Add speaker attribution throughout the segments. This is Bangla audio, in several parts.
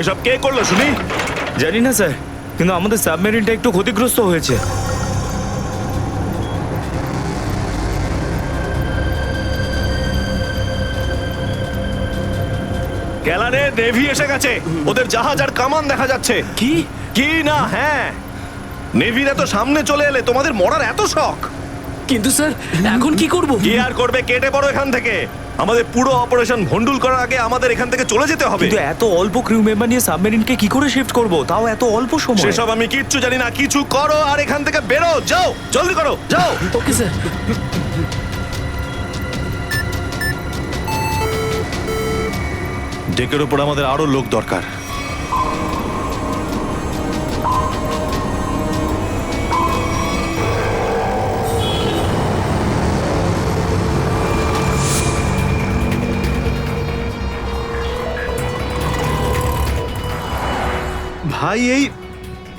Speaker 1: এসব কে করলো শুনি?
Speaker 2: জানি না স্যার, কিন্তু আমাদের সাবমেরিনটা একটু ক্ষতিগ্রস্ত হয়েছে।
Speaker 1: গ্যালারে নেভি এসে গেছে, ওদের জাহাজ আর কামান দেখা যাচ্ছে।
Speaker 2: কি?
Speaker 1: কি না? হ্যাঁ, নেভিরা তো সামনে চলে এলে তোমাদের মরার এত শখ।
Speaker 3: কিন্তু স্যার এখন কি করব?
Speaker 1: কি আর করবে, কেটে পড়ো এখান থেকে। আমাদের পুরো অপারেশন ভন্ডুল করার আগে আমাদের এখান থেকে চলে যেতে হবে।
Speaker 2: কিন্তু এত অল্প ক্রিউ মেম্বার নিয়ে সাবমেরিনকে কি করে শিফট করব, তাও এত অল্প সময়?
Speaker 1: সেসব আমি কিচ্ছু জানি না, কিছু করো আর এখান থেকে বেরো, যাও, জলদি করো, যাও।
Speaker 3: Okay sir.
Speaker 1: ডেকের উপর আমাদের আরো লোক দরকার।
Speaker 4: ভাই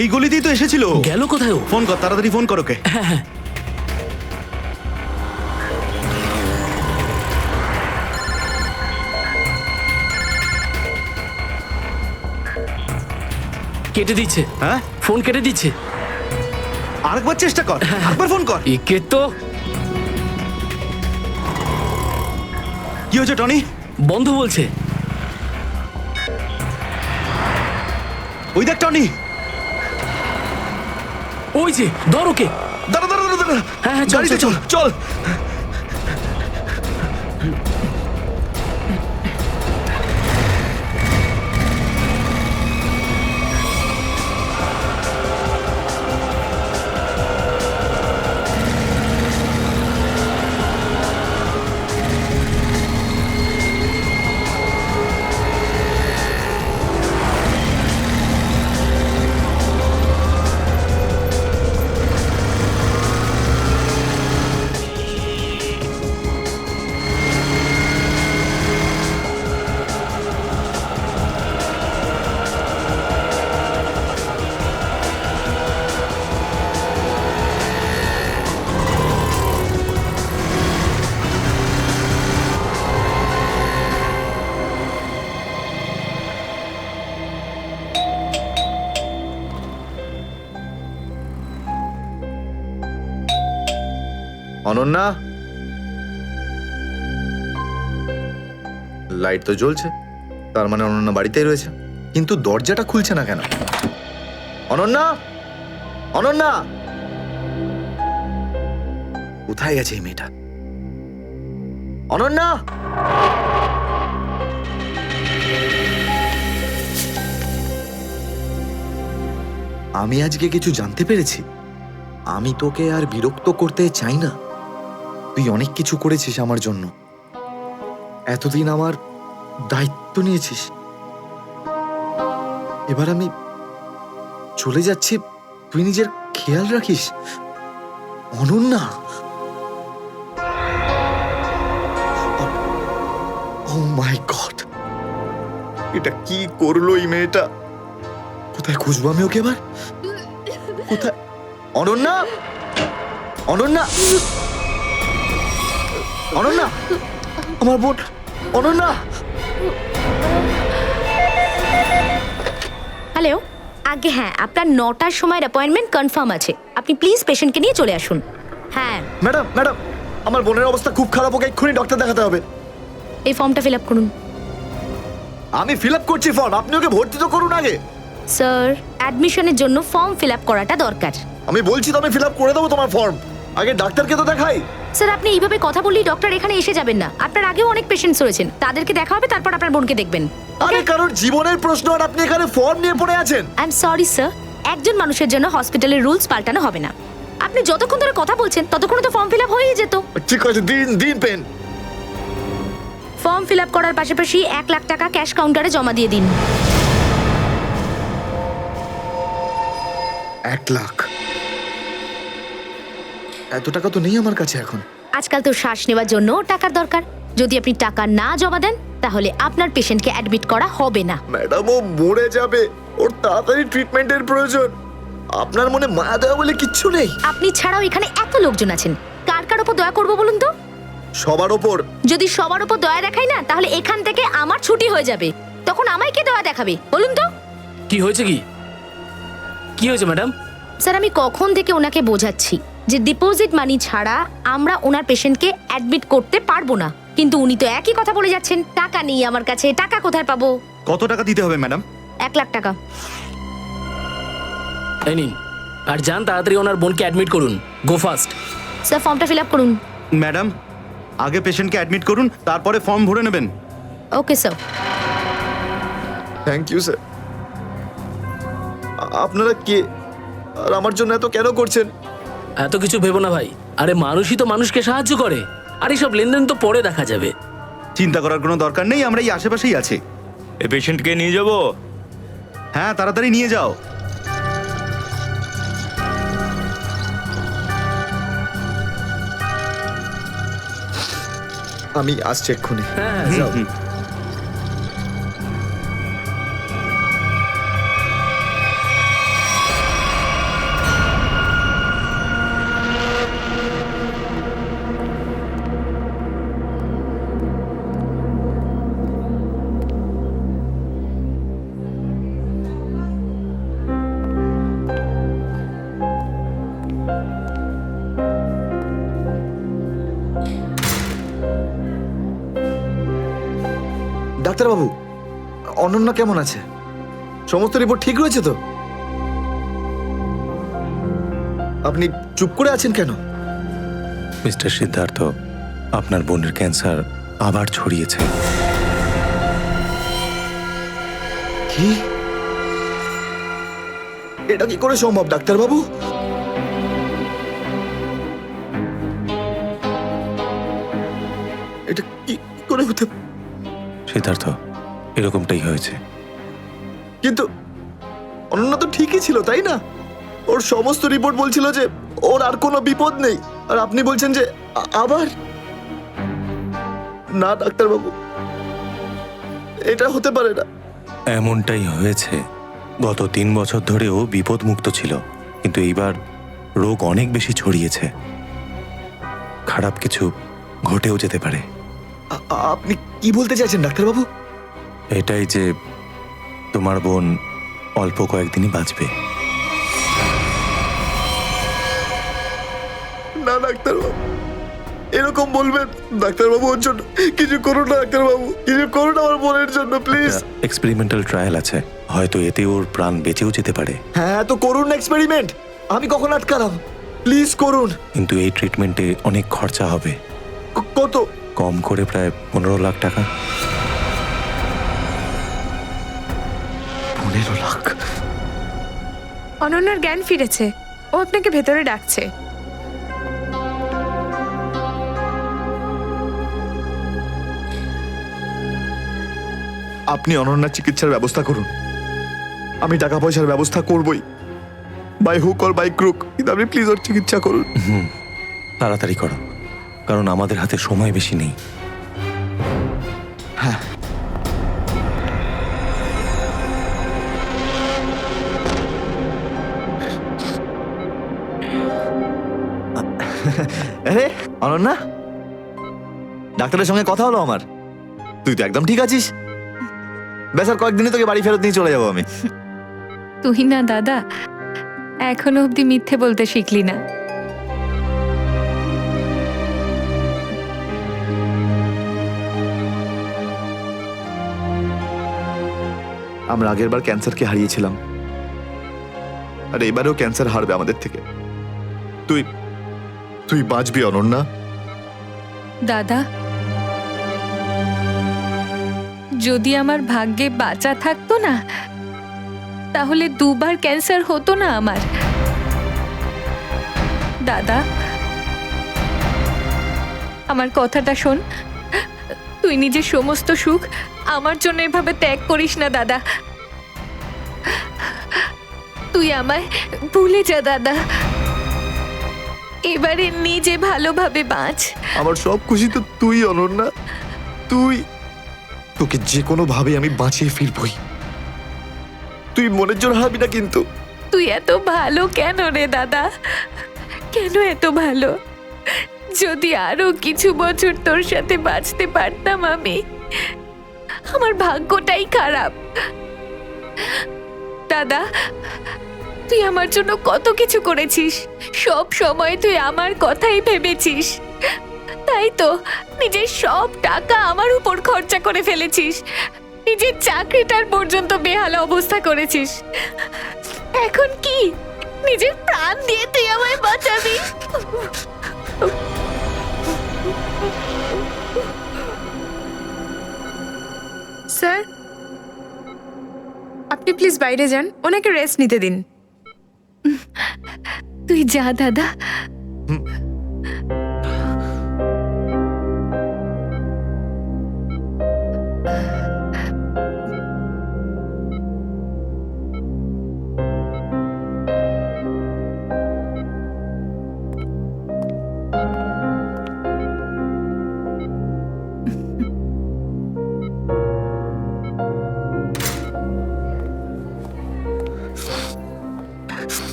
Speaker 4: এই গলিতেই তো এসেছিল।
Speaker 3: গেল কোথায় ও?
Speaker 4: ফোন কর, তাড়াতাড়ি ফোন কর ওকে।
Speaker 3: কেটে দিচ্ছে।
Speaker 4: হ্যাঁ,
Speaker 3: ফোন কেটে দিচ্ছে।
Speaker 4: আরেকবার চেষ্টা কর, আরেকবার ফোন কর।
Speaker 3: একে তো
Speaker 4: কি হয়েছে টনি?
Speaker 3: বন্ধ বলছে।
Speaker 4: ওই দেখ টনি।
Speaker 3: ওই যে ধর ওকে।
Speaker 4: দাঁড়া দাঁড়া দাঁড়া দাঁড়া।
Speaker 3: হ্যাঁ, চল,
Speaker 4: গাড়িতে
Speaker 3: চল,
Speaker 4: চল চল। অনন্যা, লাইট তো জ্বলছে, তার মানে অনন্যা বাড়িতেই রয়েছে, কিন্তু দরজাটা খুলছে না কেন? অনন্যা, অনন্যা, কোথায় গেছে এই মেয়েটা? অনন্যা, আমি আজকে কিছু জানতে পেরেছি। আমি তোকে আর বিরক্ত করতে চাই না। তুই অনেক কিছু করেছিস আমার জন্য, এতদিন আমার দায়িত্ব নিয়েছিস। এবার আমি চলে যাচ্ছি, তুই নিজের খেয়াল রাখিস। অনন্যা, ও মাই গড, এটা কি করলো এই মেয়েটা? কোথায় খুঁজবো আমি ওকে এবার? কোথায়? অনন্যা, অনন্যা, অনন্যা, আমার বোন অনন্যা।
Speaker 5: হ্যালো, আগে হ্যাঁ, আপনার 9টার সময়ের অ্যাপয়েন্টমেন্ট কনফার্ম আছে। আপনি প্লিজ পেশেন্টকে নিয়ে চলে আসুন। হ্যাঁ
Speaker 4: ম্যাডাম ম্যাডাম, আমার বোনের অবস্থা খুব খারাপ, ওকে এক্ষুনি ডক্টর দেখাতে হবে।
Speaker 5: এই ফর্মটা ফিল আপ করুন।
Speaker 4: আমি ফিল আপ করছি ফর্ম, আপনি ওকে ভর্তি তো করুন আগে।
Speaker 5: স্যার, অ্যাডমিশনের জন্য ফর্ম ফিল আপ করাটা দরকার।
Speaker 4: আমি বলছি তো আমি ফিল আপ করে দেবো তোমার ফর্ম, আগে ডাক্তারকে তো দেখাই।
Speaker 5: স্যার, আপনি এইভাবে কথা বললেই ডক্টর এখানে এসে যাবেন না। আপনার আগেও অনেক পেশেন্টস রয়েছেন, তাদেরকে দেখা হবে, তারপর আপনার বোনকে দেখবেন।
Speaker 4: আরে কারোর জীবনের প্রশ্ন আর আপনি এখানে ফর্ম নিয়ে পড়ে আছেন।
Speaker 5: আই এম সরি স্যার, একজন মানুষের জন্য হসপিটালের রুলস পাল্টানো হবে না। আপনি যতক্ষণ ধরে কথা বলছেন ততক্ষণ তো ফর্ম ফিল আপ হয়েই যেত।
Speaker 4: ঠিক আছে, দিন দিন পেন।
Speaker 5: ফর্ম ফিল আপ করার পাশাপাশি 1 লাখ টাকা ক্যাশ কাউন্টারে জমা দিয়ে দিন।
Speaker 4: 1 লাখ? এত টাকা তো নেই আমার কাছে এখন।
Speaker 5: আজকাল তো শ্বাস নেওয়ার জন্য টাকার দরকার। যদি আপনি টাকা না জমা দেন তাহলে আপনার পেশেন্টকে অ্যাডমিট করা হবে না।
Speaker 4: ম্যাডাম, ও মরে যাবে, ওর তাড়াতাড়ি ট্রিটমেন্টের প্রয়োজন। আপনার মনে মায়া দেওয়া বলে কিচ্ছু নেই?
Speaker 5: আপনি ছাড়াও এখানে এত লোকজন আছেন, কার কার উপর দয়া করবো বলুন তো?
Speaker 4: সবার ওপর।
Speaker 5: যদি সবার উপর দয়া দেখাই না, তাহলে এখান থেকে আমার ছুটি হয়ে যাবে। তখন আমায় কে দেওয়া দেখাবে বলুন তো?
Speaker 3: কি হয়েছে কি হয়েছে ম্যাডাম?
Speaker 5: স্যার, আমি কখন থেকে ওনাকে বোঝাচ্ছি যে ডিপোজিট মানি ছাড়া আমরা ওনার পেশেন্টকে অ্যাডমিট করতে পারবো না, কিন্তু উনি তো একই কথা বলে যাচ্ছেন, টাকা নেই আমার কাছে, টাকা কোথায় পাবো?
Speaker 1: কত টাকা দিতে হবে ম্যাডাম?
Speaker 5: 1 লাখ টাকা।
Speaker 3: এই নিন, আর যান তাড়াতাড়ি ওনার বোনকে অ্যাডমিট করুন। Go fast.
Speaker 5: স্যার, ফর্মটা ফিল আপ করুন।
Speaker 1: ম্যাডাম, আগে পেশেন্টকে অ্যাডমিট করুন, তারপরে ফর্ম ভরে নেবেন।
Speaker 5: Okay sir.
Speaker 4: Thank you sir. আপনারা কে আর আমার জন্য এত কেন করছেন?
Speaker 3: এত কিছু ভেবো না ভাই, আরে মানুষই তো মানুষকে সাহায্য করে, আর এইসব লেনদেন তো পরে দেখা যাবে।
Speaker 1: চিন্তা করার কোনো দরকার নেই, আমরা এই আশেপাশেই আছি।
Speaker 2: এই পেশেন্টকে নিয়ে যাব।
Speaker 1: হ্যাঁ, তাড়াতাড়ি নিয়ে যাও।
Speaker 4: আমি আসছি এক্ষুনি।
Speaker 3: হ্যাঁ যাও।
Speaker 4: ডাক্তারবাবু, অনন্যা কেমন আছে? সমস্ত রিপোর্ট ঠিক রয়েছে তো? আপনি চুপ করে আছেন কেন?
Speaker 6: মিস্টার সিদ্ধার্থ, আপনার বোনের ক্যান্সার আবার ছড়িয়েছে।
Speaker 4: কি? এটা কি করে সম্ভব ডাক্তারবাবু? এটা কি করে হতে?
Speaker 6: সিদ্ধার্থ, এরকমটাই হয়েছে।
Speaker 4: কিন্তু অনন্যা তো ঠিকই ছিল, তাই না? ওর সমস্ত রিপোর্ট বলছিল যে ওর আর কোনো বিপদ নেই, আর আপনি বলছেন যে আবার? না ডাক্তারবাবু, এটা হতে পারে না।
Speaker 6: এমনটাই হয়েছে। গত 3 বছর ধরেও বিপদমুক্ত ছিল, কিন্তু এইবার রোগ অনেক বেশি ছড়িয়েছে। খারাপ কিছু ঘটেও যেতে পারে।
Speaker 4: আপনি কি বলতে চাইছেন ডাক্তারবাবু?
Speaker 6: এটাই যে তোমার বোন অল্প কয়েকদিনই বাঁচবে।
Speaker 4: না ডাক্তারবাবু, এরকম বলবেন? ডাক্তারবাবু, ওর জন্য কিছু করুন না ডাক্তারবাবু, কিছু করুন আমার বোনের জন্য প্লিজ।
Speaker 6: এক্সপেরিমেন্টাল ট্রায়াল আছে, হয়তো এতে ওর প্রাণ বেঁচেও যেতে পারে।
Speaker 4: হ্যাঁ, তো করুন এক্সপেরিমেন্ট। আমি কখন আটকালাম? প্লিজ করুন।
Speaker 6: কিন্তু এই ট্রিটমেন্টে অনেক খরচা হবে।
Speaker 4: কত?
Speaker 6: কম করে প্রায় 15 লাখ টাকা।
Speaker 4: 15 লাখ?
Speaker 7: অনন্যার জ্ঞান ফিরেছে, ও আপনাকে ভেতরে ডাকছে।
Speaker 4: আপনি অনন্যার চিকিৎসার ব্যবস্থা করুন। আমি টাকা পয়সার ব্যবস্থা করবই, by hook or by crook, কিন্তু আপনি প্লিজ ওর চিকিৎসা করুন।
Speaker 6: তাড়াতাড়ি করো, কারণ আমাদের হাতে সময় বেশি নেই।
Speaker 4: হ্যাঁ। আরে অনন্যা, ডাক্তারের সঙ্গে কথা হলো আমার। তুই তো একদম ঠিক আছিস। বেশ, আর কয়েকদিনে তোকে বাড়ি ফেরত নিয়ে চলে যাবো আমি।
Speaker 7: তুই না দাদা, এখনো অব্দি মিথ্যে বলতে শিখলি না।
Speaker 4: আমরা আগেরবার ক্যান্সারকে হারিয়েছিলাম, আর এবারেও ক্যান্সার হারবে আমাদের থেকে। তুই তুই বাঁচবি অনন্যা।
Speaker 7: দাদা, যদি আমার ভাগ্যে বাঁচা থাকতো না, তাহলে 2 বার ক্যান্সার হতো না আমার। দাদা, আমার কথাটা শোন। তুই নিজের সমস্ত সুখ আমার জন্য এভাবে ত্যাগ করিস না দাদা। তুই আমায় ভুলে যা দাদা। এবারে নিজে ভালোভাবে বাঁচ।
Speaker 4: আমার সব খুশি তো তুই অনন্যা। তুই, তোকে যে কোনো ভাবে আমি বাঁচিয়ে ফিরবই। তুই মনের জোর হারবি না কিন্তু।
Speaker 7: তুই এত ভালো কেন রে দাদা? কেন এত ভালো? যদি আরো কিছু বছর তোর সাথে বাঁচতে পারতাম আমার ভাগ্যটাই খারাপ। দাদা, তুই আমার জন্য কত কিছু করেছিস, সব সময় তুই আমার কথাই ভেবেছিস, তাই তো নিজের সব টাকা আমার উপর খরচা করে ফেলেছিস, নিজের চাকরিটার পর্যন্ত বেহালা অবস্থা করেছিস। এখন কি নিজের প্রাণ দিয়ে তুই আমায় বাঁচাবি?
Speaker 8: স্যার, আপনি প্লিজ বাইরে যান, ওনাকে রেস্ট নিতে দিন।
Speaker 7: তুই যা দাদা।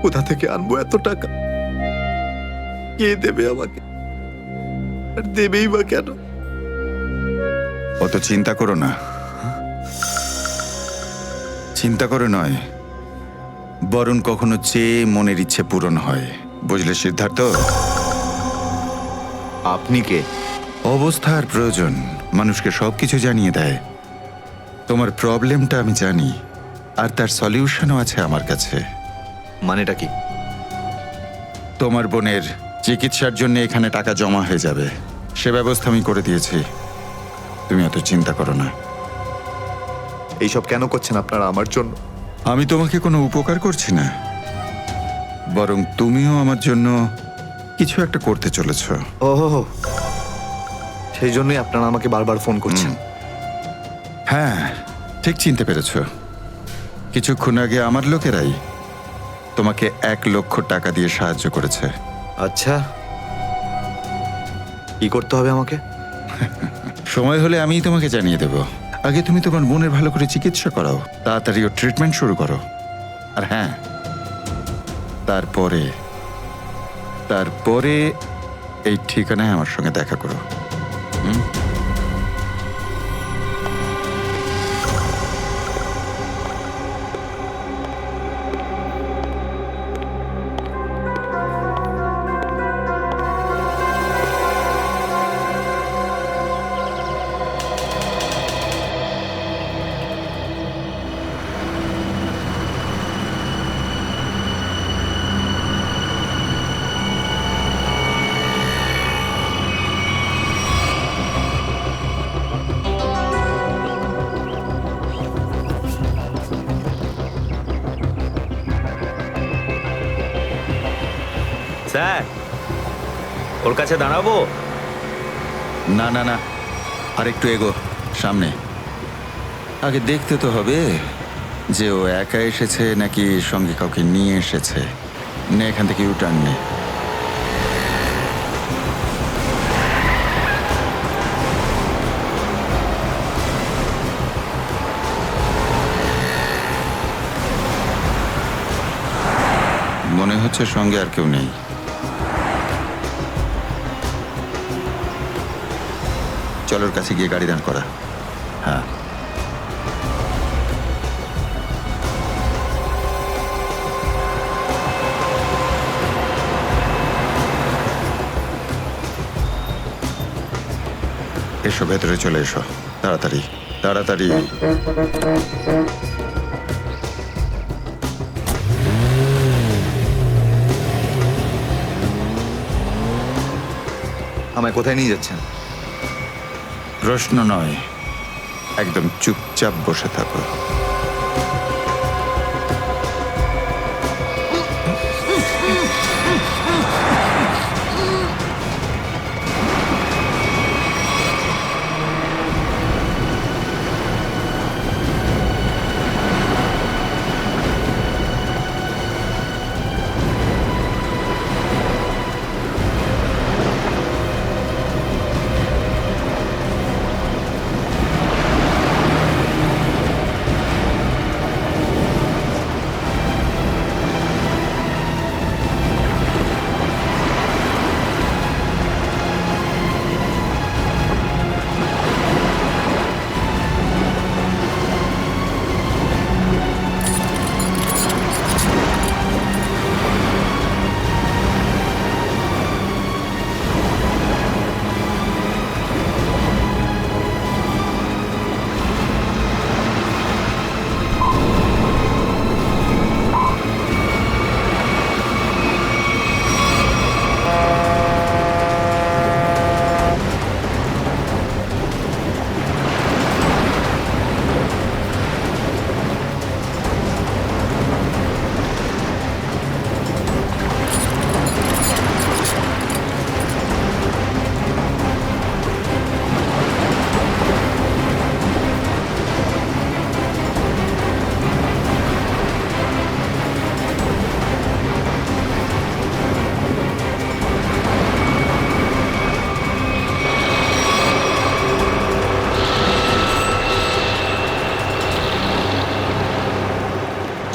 Speaker 4: কোথা থেকে আনবো এত টাকা? কে দেবে আমাকে? আর দেবেই বা কেন?
Speaker 9: অত চিন্তা করো না, চিন্তা করে নয়, বরং কখনো চেয়ে মনের ইচ্ছে পূরণ হয়, বুঝলে সিদ্ধার্থ?
Speaker 4: আপনি কে?
Speaker 9: অবস্থার প্রয়োজন মানুষকে সবকিছু জানিয়ে দেয়। তোমার প্রবলেমটা আমি জানি, আর তার সলিউশনও আছে আমার কাছে।
Speaker 4: মানেটা কি?
Speaker 9: তোমার বোনের চিকিৎসার জন্য এখানে টাকা জমা হয়ে যাবে, সে ব্যবস্থা আমি করে দিয়েছি। তুমি অত চিন্তা করো না।
Speaker 4: এইসব কেন করছেন আপনারা আমার জন্য?
Speaker 9: আমি তোমাকে কোনো উপকার করছি না, বরং তুমিও আমার জন্য কিছু একটা করতে চলেছ।
Speaker 4: ওহো, সেই জন্যই আপনারা আমাকে বারবার ফোন করছেন।
Speaker 9: হ্যাঁ, ঠিক চিনতে পেরেছ। কিছুক্ষণ আগে আমার লোকেরাই তোমাকে 1 লক্ষ টাকা দিয়ে সাহায্য করেছে।
Speaker 4: আচ্ছা, কি করতে হবে আমাকে?
Speaker 9: সময় হলে আমিই তোমাকে জানিয়ে দেব। আগে তুমি তোমার বোনের ভালো করে চিকিৎসা করাও, তাড়াতাড়ি ওর ট্রিটমেন্ট শুরু করো। আর হ্যাঁ, তারপরে তারপরে এই ঠিকানায় আমার সঙ্গে দেখা করো।
Speaker 2: স্যার, ওর কাছে দাঁড়াবো?
Speaker 9: না না না, আর একটু এগো সামনে। আগে দেখতে তো হবে যে ও একা এসেছে নাকি সঙ্গে কাউকে নিয়ে এসেছে। নে, এখান থেকে ইউটার্ন নে। মনে হচ্ছে সঙ্গে আর কেউ নেই। চলোর কাছে গিয়ে গাড়ি দাঁড় করা। হ্যাঁ, এসো, ভেতরে চলে এসো, তাড়াতাড়ি তাড়াতাড়ি।
Speaker 4: আমায় কোথায় নিয়ে যাচ্ছেন?
Speaker 9: প্রশ্ন নয়, একদম চুপচাপ বসে থাকো।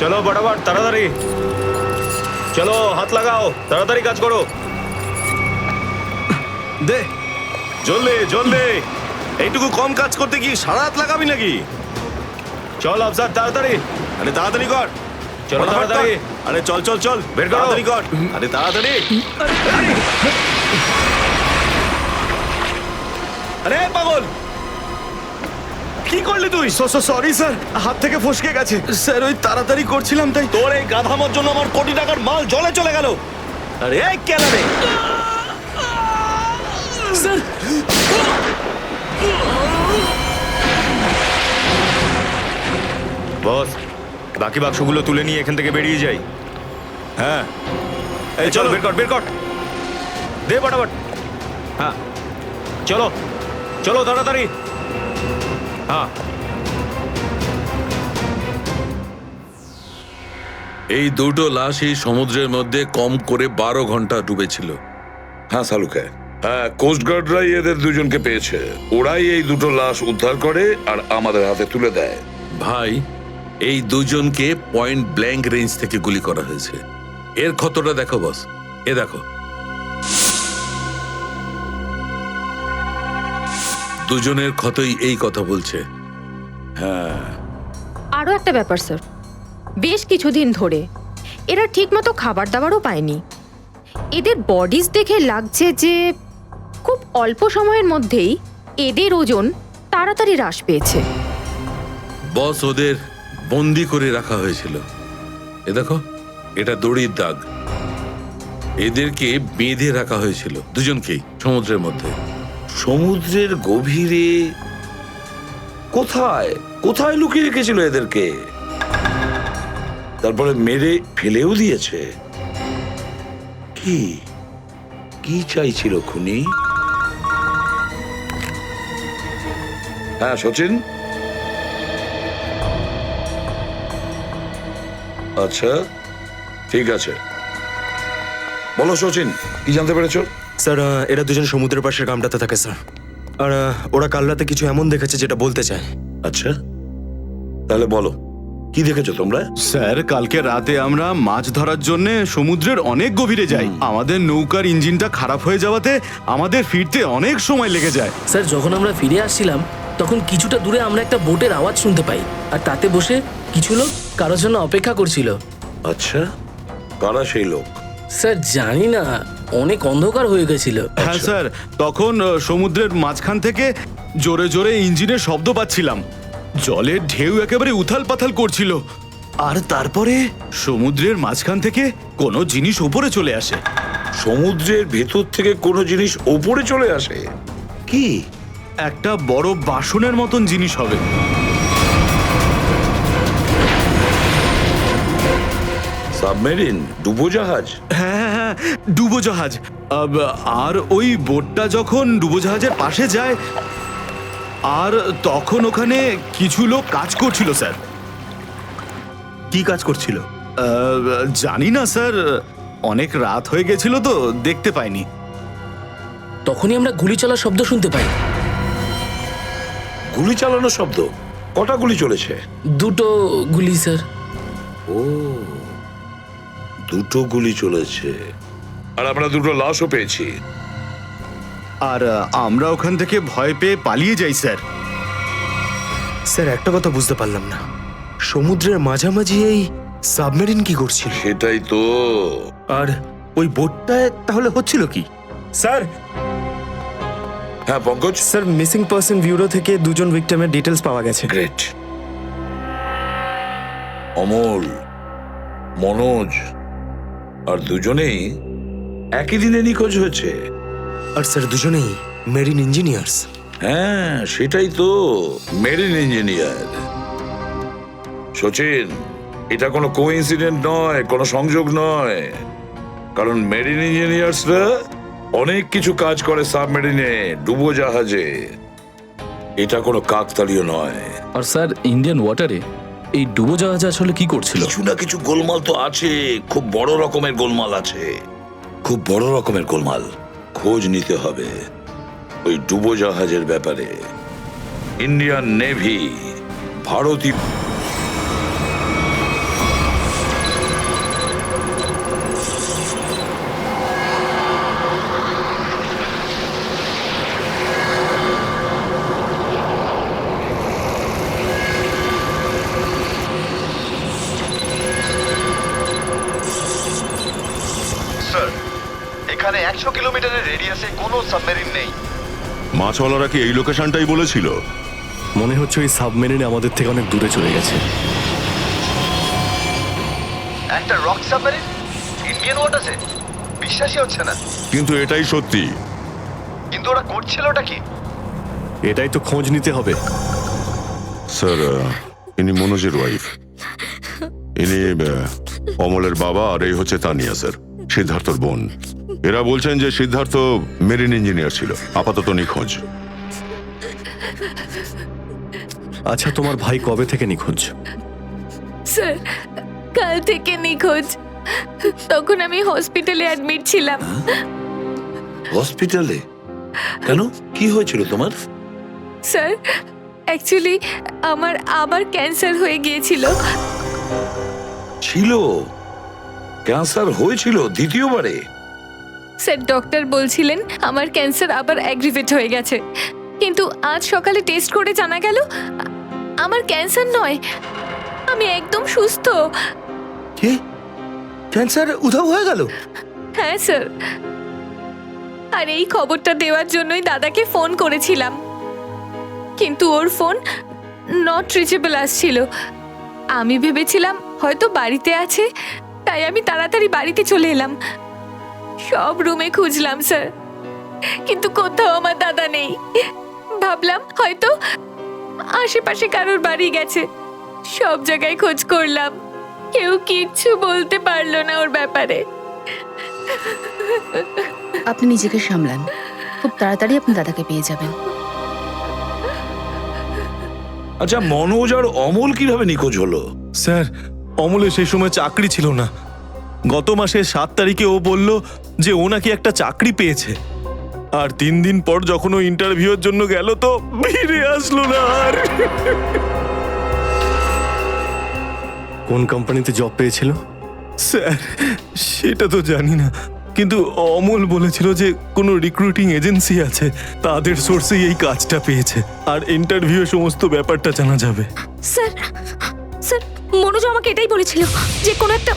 Speaker 2: চলো বরাবর তাড়াতাড়ি চলো, হাত লাগাও, তাড়াতাড়ি কাজ করো।
Speaker 1: দে জলদি জলদি, এইটুকু কম কাজ করতে কি সারা রাত লাগাবি নাকি?
Speaker 2: চল আফসার তাড়াতাড়ি,
Speaker 1: আরে তাড়াতাড়ি কর।
Speaker 2: চলো
Speaker 1: ফটাফট
Speaker 2: তাড়াতাড়ি।
Speaker 1: কর। আরে চল চল চল,
Speaker 2: বের করো।
Speaker 1: তাড়াতাড়ি কর। আরে তাড়াতাড়ি। আরে পাগল, কি করলি তুই?
Speaker 2: সরি স্যার, হাত থেকে ফসকে গেছে স্যার, ওই তাড়াতাড়ি করছিলাম তাই।
Speaker 1: তোর এই গাধামার জন্য আমার কোটি টাকার মাল জলে চলে গেল। আরে এই কেলারে,
Speaker 3: স্যার
Speaker 2: বস, বাকি বাক্সগুলো তুলে নিয়ে এখান থেকে বেরিয়ে যাই।
Speaker 1: হ্যাঁ
Speaker 2: এই চলো, বের কর বের কর, দে ফটাফট। হ্যাঁ চলো চলো তাড়াতাড়ি। হ্যাঁ
Speaker 10: এই দুটো লাশই সমুদ্রের মধ্যে কম করে 12 ঘন্টা ডুবেছিল।
Speaker 11: হ্যাঁ সালুকে, হ্যাঁ কোস্টগার্ডরাই এদের দুজনকে পেয়েছে। ওরাই এই দুটো লাশ উদ্ধার করে আর আমাদের হাতে তুলে দেয়।
Speaker 10: ভাই, এই দুজনকে পয়েন্ট ব্ল্যাঙ্ক রেঞ্জ থেকে গুলি করা হয়েছে। এর ক্ষতটা দেখো বস, এ দেখো। দুজনের ক্ষতই এই কথা বলছে।
Speaker 8: আরও একটা ব্যাপার স্যার, বেশ কিছুদিন ধরে এরা ঠিকমতো খাবার দাবারও পায়নি। এদের বডিজ দেখে লাগছে যে খুব অল্প সময়ের মধ্যেই এদের ওজন তাড়াতাড়ি হ্রাস পেয়েছে।
Speaker 10: বস, ওদের বন্দি করে রাখা হয়েছিল। এ দেখো, এটা দড়ির দাগ। এদেরকে বেঁধে রাখা হয়েছিল দুজনকেই সমুদ্রের মধ্যে।
Speaker 11: সমুদ্রের গভীরে কোথায় কোথায় লুকিয়ে রেখেছিল এদেরকে? তারপরে মেরে ফেলেও দিয়েছে। কি কি চাইছিল খুনি? হ্যাঁ সচিন, আচ্ছা ঠিক আছে, বলো সচিন, কি জানতে পেরেছো?
Speaker 2: স্যার, এরা দুজন সমুদ্রের পাশের গ্রামটাতে থাকে স্যার, আর ওরা কাল রাতে কিছু এমন দেখেছে যেটা বলতে চায়।
Speaker 11: আচ্ছা, তাহলে বলো কি দেখেছো তোমরা?
Speaker 12: স্যার, কালকে রাতে আমরা মাছ ধরার জন্য সমুদ্রের অনেক গভীরে যাই। আমাদের নৌকার ইঞ্জিনটা খারাপ হয়ে যাওয়াতে আমাদের ফিরতে অনেক সময় লেগে যায়।
Speaker 3: স্যার, যখন আমরা ফিরে আসছিলাম তখন কিছুটা দূরে আমরা একটা বোটের আওয়াজ শুনতে পাই, আর তাতে বসে কিছু লোক কারোর জন্য অপেক্ষা করছিল।
Speaker 11: আচ্ছা, কারা সেই লোক?
Speaker 3: স্যার জানি না, অনেক অন্ধকার হয়ে গেছিল।
Speaker 12: হ্যাঁ স্যার, তখন সমুদ্রের মাঝখান থেকে জোরে জোরে ইঞ্জিনের শব্দ পাচ্ছিলাম। জলের ঢেউ একেবারে উথাল পাথাল করছিল, আর তারপরে সমুদ্রের মাঝখান থেকে কোনো জিনিস উপরে চলে আসে।
Speaker 11: সমুদ্রের ভেতর থেকে কোনো জিনিস ওপরে চলে আসে? কি?
Speaker 12: একটা বড় বাসনের মতন জিনিস হবে।
Speaker 11: সাবমেরিন, ডুবোজাহাজ?
Speaker 12: হ্যাঁ হ্যাঁ, ডুবোজাহাজ। আর ওই বোটটা যখন ডুবোজাহাজের পাশে যায়, আর তখন ওখানে কিছু লোক কাজ করছিল স্যার।
Speaker 2: কি কাজ করছিল?
Speaker 12: জানি না স্যার, অনেক রাত হয়ে গেছিল তো দেখতে পাইনি।
Speaker 3: তখনই আমরা গুলি চলার শব্দ শুনতে পাই।
Speaker 11: গুলি চালানোর শব্দ? কটা গুলি চলেছে?
Speaker 3: দুটো গুলি স্যার।
Speaker 11: ও, দুটো গুলি চলেছে। আর আমরা দুটো লাশও পেয়েছি।
Speaker 12: আর আমরা ওখান থেকে ভয় পেয়ে পালিয়ে যাই স্যার।
Speaker 2: স্যার, একটা কথা বুঝতে পারলাম না, সমুদ্রের মাঝামাঝি এই সাবমেরিন কি করছিল?
Speaker 11: সেটাই তো।
Speaker 2: আর ওই বোটটায় তাহলে হচ্ছিল কি? স্যার,
Speaker 11: হ্যাঁ Pankaj?
Speaker 2: Sir, missing person bureau থেকে দুজন ভিক্টিমের ডিটেলস পাওয়া গেছে।
Speaker 11: গ্রেট। অমল, মনোজ আর দুজনেই একই দিনে নিখোঁজ হয়েছে।
Speaker 2: আর স্যার, দুজনেই মেরিন ইঞ্জিনিয়ার্স।
Speaker 11: হ্যাঁ সেটাই তো, মেরিন ইঞ্জিনিয়ার। সচিন, এটা কোনো কোইন্সিডেন্ট নয়, কোনো সংযোগ নয়, কারণ মেরিন ইঞ্জিনিয়ার্সরা অনেক কিছু কাজ করে সাবমেরিনে, ডুবোজাহাজে। এটা কোনো কাকতালীয় নয়।
Speaker 13: আর স্যার, ইন্ডিয়ান ওয়াটারে এই ডুবোজাহাজ আসলে কি করছিল?
Speaker 11: কিছু না কিছু গোলমাল তো আছে, খুব বড় রকমের গোলমাল আছে, খুব বড় রকমের গোলমাল। খোঁজ নিতে হবে ওই ডুবোজাহাজের ব্যাপারে। ইন্ডিয়ান নেভি, ভারতীয়
Speaker 4: 300 কিলোমিটারের রেডিয়াসে কোনো সাবমেরিন নেই।
Speaker 1: মাছওয়ালারা কি এই লোকেশনটাই বলেছিল?
Speaker 6: মনে হচ্ছে ওই সাবমেরিন আমাদের থেকে অনেক দূরে চলে গেছে।
Speaker 4: একটা রক সাবমেরিন ইন্ডিয়ান ওয়াটার্সে, বিশ্বাসই হচ্ছে না।
Speaker 1: কিন্তু এটাই সত্যি।
Speaker 4: কিন্তু ওরা করছিলটা কি?
Speaker 6: এটাই তো খোঁজ নিতে হবে।
Speaker 1: স্যার, ইনি মনোজের ওয়াইফ। ইনি অমলের বাবা, আর এই হচ্ছে তানিয়া স্যার, সিদ্ধার্থর বোন। এরা বলছেন যে সিদ্ধার্থ মেরিন ইঞ্জিনিয়ার ছিল, আপাতত নিখোঁজ।
Speaker 6: আচ্ছা, তোমার ভাই কবে থেকে নিখোঁজ?
Speaker 7: স্যার, কাল থেকে নিখোঁজ। তখন আমি হসপিটালে অ্যাডমিট ছিলাম।
Speaker 11: হসপিটালে? কেন, কি হয়েছিল তোমার?
Speaker 7: স্যার, অ্যাকচুয়ালি আমার আবার ক্যান্সার হয়ে গিয়েছিল।
Speaker 11: ছিল? ক্যান্সার হয়েছিল দ্বিতীয়বারে?
Speaker 7: স্যার, ডক্টর বলছিলেন আমার ক্যান্সার আবার অ্যাগ্রিভেট হয়ে গেছে, কিন্তু আজ সকালে টেস্ট করে জানা গেল আমার ক্যান্সার নয়, আমি একদম সুস্থ।
Speaker 2: কি, ক্যান্সার উধাও হয়ে গেল?
Speaker 7: হ্যাঁ স্যার, আর এই খবরটা দেওয়ার জন্যই দাদাকে ফোন করেছিলাম, কিন্তু ওর ফোন নট রিচেবল আসছিল। আমি ভেবেছিলাম হয়তো বাড়িতে আছে, তাই আমি তাড়াতাড়ি বাড়িতে চলে এলাম। সব রুমে খুঁজলাম স্যার, কিন্তু কোথাও আমার দাদা নেই। ভাবলাম হয়তো আশেপাশে কারোর বাড়ি গেছে। সব জায়গায় খোঁজ করলাম, কেউ কিচ্ছু বলতে পারলো না ওর ব্যাপারে।
Speaker 14: আপনি নিজেকে সামলান, খুব তাড়াতাড়ি আপনি দাদাকে পেয়ে যাবেন।
Speaker 11: আচ্ছা, মনোজ আর অমল কিভাবে নিখোঁজ হলো?
Speaker 1: স্যার, অমলের সেই সময় চাকরি ছিল না। গত মাসের 7 তারিখে ও বলল যে ও নাকি একটা চাকরি পেয়েছে, আর 3 দিন পর যখন ও ইন্টারভিউর জন্য গেল তো ফিরে আসলো না আর।
Speaker 6: কোন কোম্পানিতে জব পেয়েছিল?
Speaker 1: স্যার, সেটা তো জানি না, কিন্তু অমল বলেছিল যে কোনো রিক্রুটিং এজেন্সি আছে, তাদের সোর্সেই এই কাজটা পেয়েছে, আর ইন্টারভিউ সমস্ত ব্যাপারটা জানা যাবে।
Speaker 5: স্যার, স্যার, মনোজ আমাকে এটাই বলেছিল যে কোনো একটা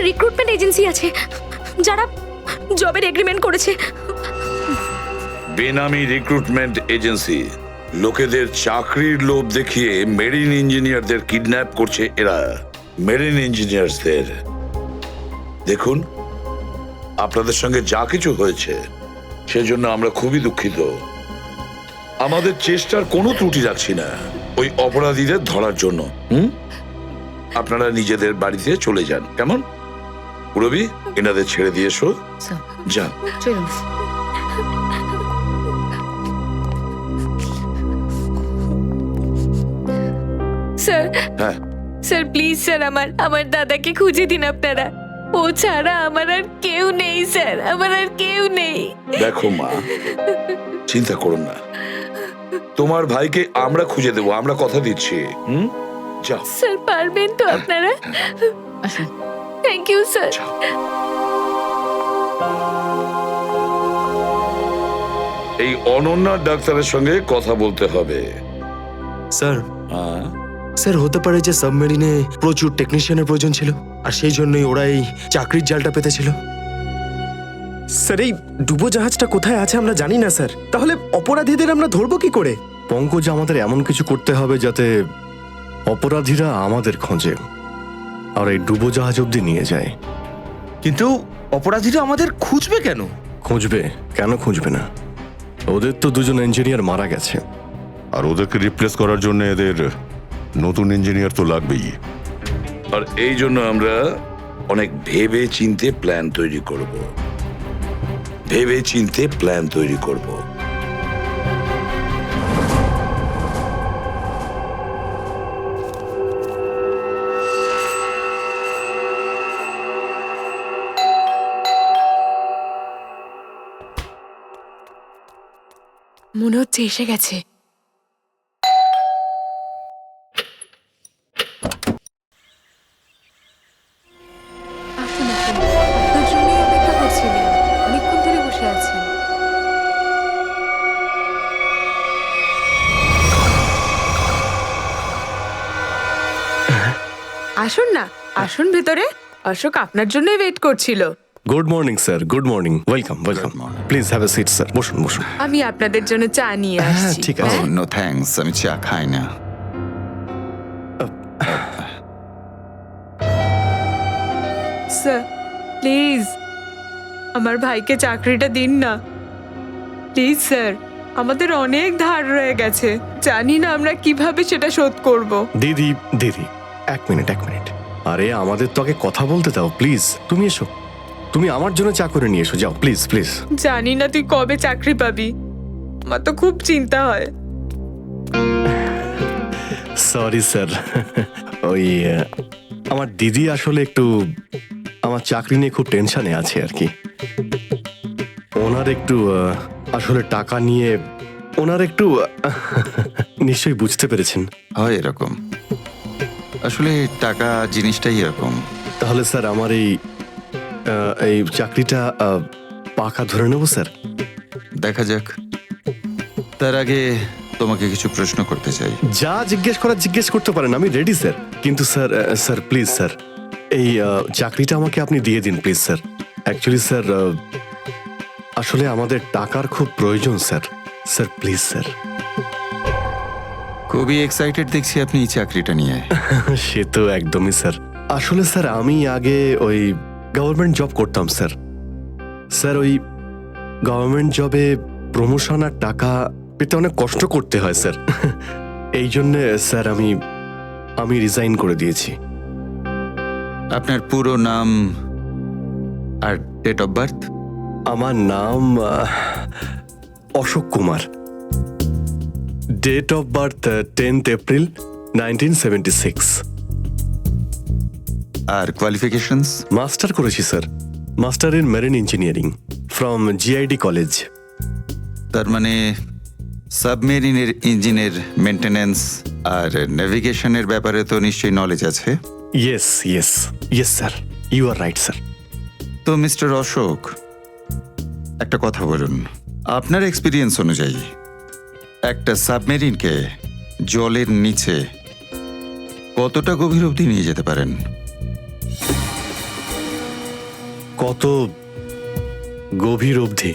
Speaker 5: রিক্রুটমেন্ট এজেন্সি আছে যারা জবের এগ্রিমেন্ট করেছে।
Speaker 11: বেনামি রিক্রুটমেন্ট এজেন্সি, লোকেদের চাকরির লোভ দেখিয়ে মেরিন ইঞ্জিনিয়ারদের কিডন্যাপ করছে এরা। মেরিন ইঞ্জিনিয়ারদের দেখুন, আপনাদের সঙ্গে যা কিছু হয়েছে সেজন্য আমরা খুবই দুঃখিত। আমাদের চেষ্টার কোনো ত্রুটি রাখছি না ওই অপরাধীদের ধরার জন্য। আপনারা নিজেদের বাড়িতে চলে যান, কেমন? রবি, এনাদের ছেড়ে দিয়ে এসো। যান,
Speaker 14: চলুন।
Speaker 7: স্যার,
Speaker 11: হ্যাঁ
Speaker 7: স্যার প্লিজ স্যার, আমার দাদাকে খুঁজে দিন আপনারা। ও ছাড়া আমার আর কেউ নেই স্যার, আমার আর কেউ নেই।
Speaker 11: দেখো মা, চিন্তা করুন না, তোমার ভাইকে আমরা খুঁজে দেবো, আমরা কথা দিচ্ছি। যাও
Speaker 7: স্যার, পারবেন তো আপনারা?
Speaker 14: আসুন।
Speaker 7: Thank you sir.
Speaker 11: এই অনন্যা ডাক্তারের সঙ্গে কথা বলতে হবে।
Speaker 2: স্যার, স্যার হতে পারে যে সাবমেরিনে প্রচুর টেকনিশিয়ানের প্রয়োজন ছিল, আর সেই জন্যই ওরা এই চাকরির জালটা পেতেছিল।
Speaker 12: স্যার, এই ডুবো জাহাজটা কোথায় আছে আমরা জানি না স্যার, তাহলে অপরাধীদের আমরা ধরবো কি করে?
Speaker 6: পঙ্কজ, আমাদের এমন কিছু করতে হবে যাতে অপরাধীরা আমাদের খোঁজে আর এই ডুবো জাহাজ অব্দি নিয়ে যায়।
Speaker 2: কিন্তু অপরাধীরা আমাদের খুঁজবে কেন?
Speaker 6: খুঁজবে কেন? খুঁজবে না? ওদের তো 2জন ইঞ্জিনিয়ার মারা গেছে,
Speaker 1: আর ওদেরকে রিপ্লেস করার জন্য এদের নতুন ইঞ্জিনিয়ার তো লাগবেই।
Speaker 11: আর এই জন্য আমরা অনেক ভেবে চিন্তে প্ল্যান তৈরি করব, ভেবে চিন্তে প্ল্যান তৈরি করব।
Speaker 7: মনে হচ্ছে এসে গেছে।
Speaker 8: আসুন, আসুন। আপনার জন্যই অপেক্ষা করছিলাম, অনেকক্ষণ ধরে বসে আছেন। আসুন না, আসুন ভেতরে। অশোক আপনার জন্যই ওয়েট করছিল।
Speaker 15: Good morning sir, good morning, welcome welcome. Please have a seat sir, বসুন বসুন।
Speaker 8: আমি আপনাদের জন্য চা নিয়ে
Speaker 15: হ্যাঁ
Speaker 8: আসছি।
Speaker 15: ঠিক আছে।
Speaker 9: নো থ্যাঙ্কস, আমি চা খাই না।
Speaker 8: স্যার প্লিজ আমার ভাইকে চাকরিটা দিন না প্লিজ স্যার। আমাদের অনেক ধার রয়ে গেছে, জানি না আমরা কিভাবে সেটা শোধ করব।
Speaker 15: দিদি দিদি, এক মিনিট এক মিনিট। আরে আমাদের তো আগে কথা বলতে দাও প্লিজ। তুমি এসো, তুমি আমার জন্য চা করে নিয়ে এসো, যাও প্লিজ প্লিজ।
Speaker 8: জানি না তুই কবে চাকরি পাবি, আমার তো খুব চিন্তা হয়।
Speaker 15: সরি স্যার, ওই আমার দিদি আসলে একটু আমার চাকরি নিয়ে খুব টেনশনে আছে আর কি। ওনার একটু আসলে টাকা নিয়ে ওনার একটু নিশ্চয়ই বুঝতে পেরেছেন।
Speaker 9: হয় এরকম, আসলে টাকা জিনিসটাই এরকম।
Speaker 15: তাহলে স্যার আমার এই চাকরিটা পাকা ধরে নেব স্যার?
Speaker 9: দেখা যাক, তার আগে তোমাকে কিছু প্রশ্ন করতে চাই।
Speaker 15: যা জিজ্ঞেস করার জিজ্ঞেস করতে পারেন, আমি রেডি স্যার। কিন্তু স্যার স্যার প্লিজ স্যার, এই চাকরিটা আমাকে আপনি দিয়ে দিন প্লিজ স্যার। অ্যাকচুয়ালি স্যার আসলে আমাদের টাকার খুব প্রয়োজন স্যার। Sir please sir.
Speaker 9: খুবই এক্সাইটেড দেখছি আপনি এই চাকরিটা নিয়ে।
Speaker 15: সে তো একদমই স্যার। আসলে স্যার আমি আগে ওই গভর্নমেন্ট জব করতাম স্যার। স্যার ওই গভর্নমেন্ট জবে প্রমোশন আর টাকা পেতে অনেক কষ্ট করতে হয় স্যার। এই জন্য স্যার আমি রিজাইন করে দিয়েছি।
Speaker 9: আপনার পুরো নাম আর ডেট অফ বার্থ?
Speaker 15: আমার নাম Ashok Kumar. Date of birth 10th April 1976।
Speaker 9: আর কোয়ালিফিকেশনস?
Speaker 15: মাস্টার করেছি sir, master in marine engineering from GID college.
Speaker 9: তার মানে সাবমেরিনের ইঞ্জিনের মেনটেন্যান্স আর নেভিগেশনের ব্যাপারে তো নিশ্চয়ই নলেজ আছে।
Speaker 15: Yes yes yes sir, you are right sir.
Speaker 9: তো মিস্টার অশোক, একটা কথা বলুন, আপনার এক্সপিরিয়েন্স অনুযায়ী একটা সাবমেরিনকে জলের নিচে কতটা গভীর অবধি নিয়ে যেতে পারেন?
Speaker 15: কত গভীর অবধি?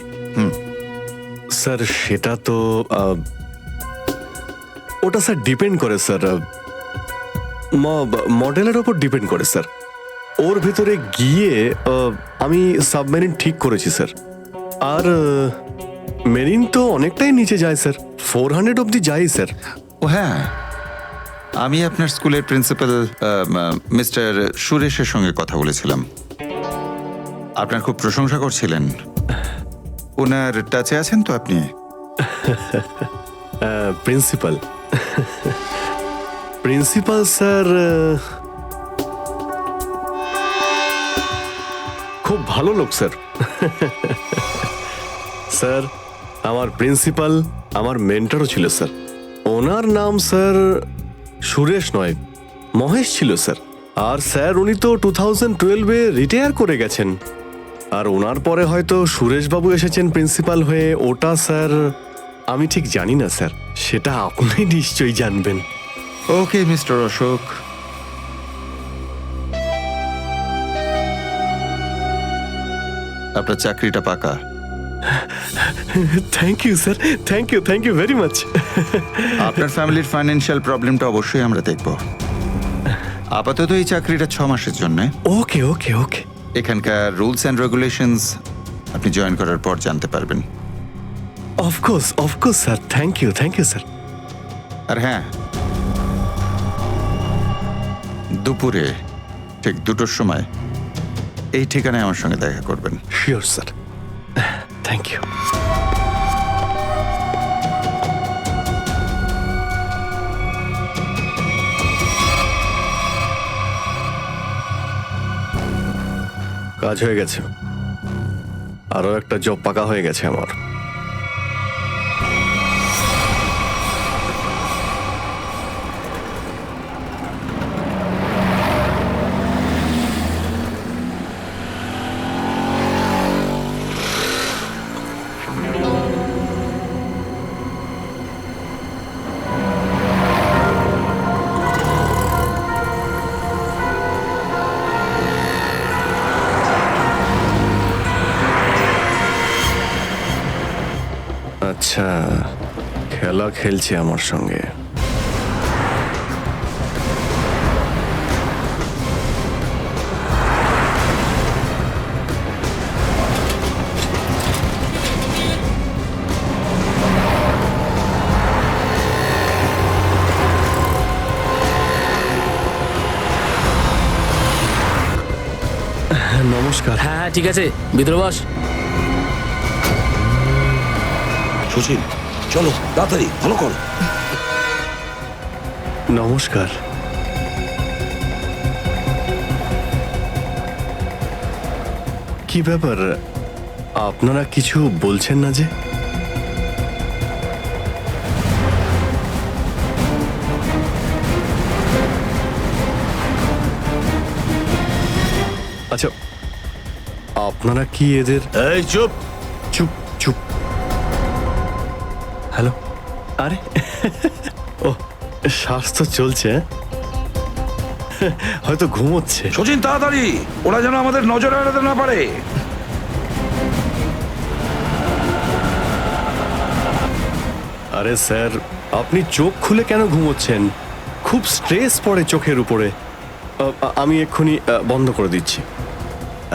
Speaker 15: স্যার সেটা তো ওটা স্যার ডিপেন্ড করে স্যার, মডেলের ওপর ডিপেন্ড করে স্যার। ওর ভিতরে গিয়ে আমি সাবমেরিন ঠিক করেছি স্যার। আর মেরিন তো অনেকটাই নিচে যায় স্যার, 400 অবধি যায় স্যার।
Speaker 9: ও হ্যাঁ, আমি আপনার স্কুলের প্রিন্সিপাল মিস্টার সুরেশের সঙ্গে কথা বলেছিলাম, আপনার খুব প্রশংসা করছিলেন। ওনার টাচে আছেন তো আপনি?
Speaker 15: প্রিন্সিপাল প্রিন্সিপাল স্যার খুব ভালো লোক স্যার। স্যার আমার প্রিন্সিপাল আমার মেন্টরও ছিল স্যার। ওনার নাম স্যার সুরেশ নয়, মহেশ ছিল স্যার। আর স্যার উনি তো 2012-এ রিটায়ার করে গেছেন। আর ওনার পরে হয়তো সুরেশবাবু এসেছেন প্রিন্সিপাল হয়ে, ওটা স্যার আমি ঠিক জানি না স্যার, সেটা আপনি নিশ্চয়ই জানবেন।
Speaker 9: ওকে মিস্টার অশোক, আপনার চাকরিটা পাকা।
Speaker 15: Thank you sir, thank you very much.
Speaker 9: আপনার ফ্যামিলির ফাইন্যান্সিয়াল প্রবলেমটা অবশ্যই আমরা দেখব। আপাতত এই চাকরিটা 6 মাসের জন্য।
Speaker 15: ওকে ওকে ওকে।
Speaker 9: এখানকার রুলস অ্যান্ড রেগুলেশনস আপনি জয়েন করার পর জানতে পারবেন।
Speaker 15: Of course sir, thank you sir.
Speaker 9: আর হ্যাঁ, দুপুরে ঠিক 2টোর সময় এই ঠিকানায় আমার সঙ্গে দেখা করবেন।
Speaker 15: Sure sir, thank you. কাজ হয়ে গেছে, আরো একটা জব পাকা হয়ে গেছে আমার। খেলছে আমার সঙ্গে। নমস্কার।
Speaker 3: হ্যাঁ ঠিক আছে, ভিতরে বস।
Speaker 11: সুশীল চলো তাড়াতাড়ি ভালো কর।
Speaker 15: নমস্কার। কি ব্যাপার, আপনারা কিছু বলছেন না যে? আচ্ছা, আপনারা কি এদের...
Speaker 12: এই চুপ
Speaker 15: চুপ চুপ। হ্যালো, আরে ও শ্বাস তো চলছে, হয়তো ঘুমোচ্ছে।
Speaker 11: সচিন তাড়াতাড়ি, ওরা যেন আমাদের নজরে এড়াতে না পারে।
Speaker 15: আরে স্যার, আপনি চোখ খুলে কেন ঘুমোচ্ছেন? খুব স্ট্রেস পড়ে চোখের উপরে। আমি এক্ষুনি বন্ধ করে দিচ্ছি।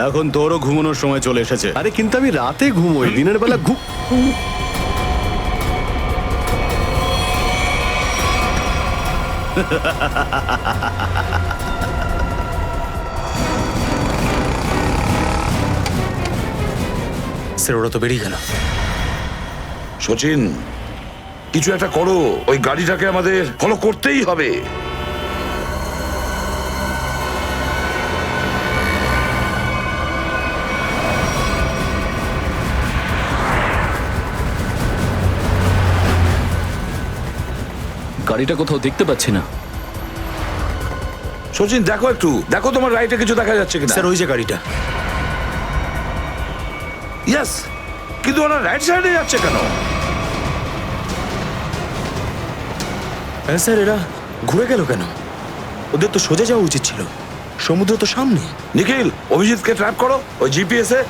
Speaker 12: এখন তোরও ঘুমানোর সময় চলে এসেছে।
Speaker 15: আরে কিন্তু আমি রাতে ঘুমোই, দিনের বেলা
Speaker 2: স্যার ওরা তো বেরিয়ে গেল।
Speaker 11: সচিন কিছু একটা করো, ওই গাড়িটাকে আমাদের ফলো করতেই হবে।
Speaker 13: গাড়িটা কোথাও দেখতে পাচ্ছি না।
Speaker 11: সচিন দেখো একটু, দেখো তোমার রাইটে কিছু দেখা যাচ্ছে কিনা।
Speaker 2: স্যার ওই যে গাড়িটা।
Speaker 11: ইয়েস, কিন্তু ওরা রাইট সাইডে যাচ্ছে কেন?
Speaker 2: হ্যাঁ স্যার, এরা ঘুরে গেল কেন? ওদের তো সোজা যাওয়া উচিত ছিল, সমুদ্র তো সামনে।
Speaker 11: নিখিল, অভিজিৎকে ট্র্যাপ করো ওই জিপিএস এ।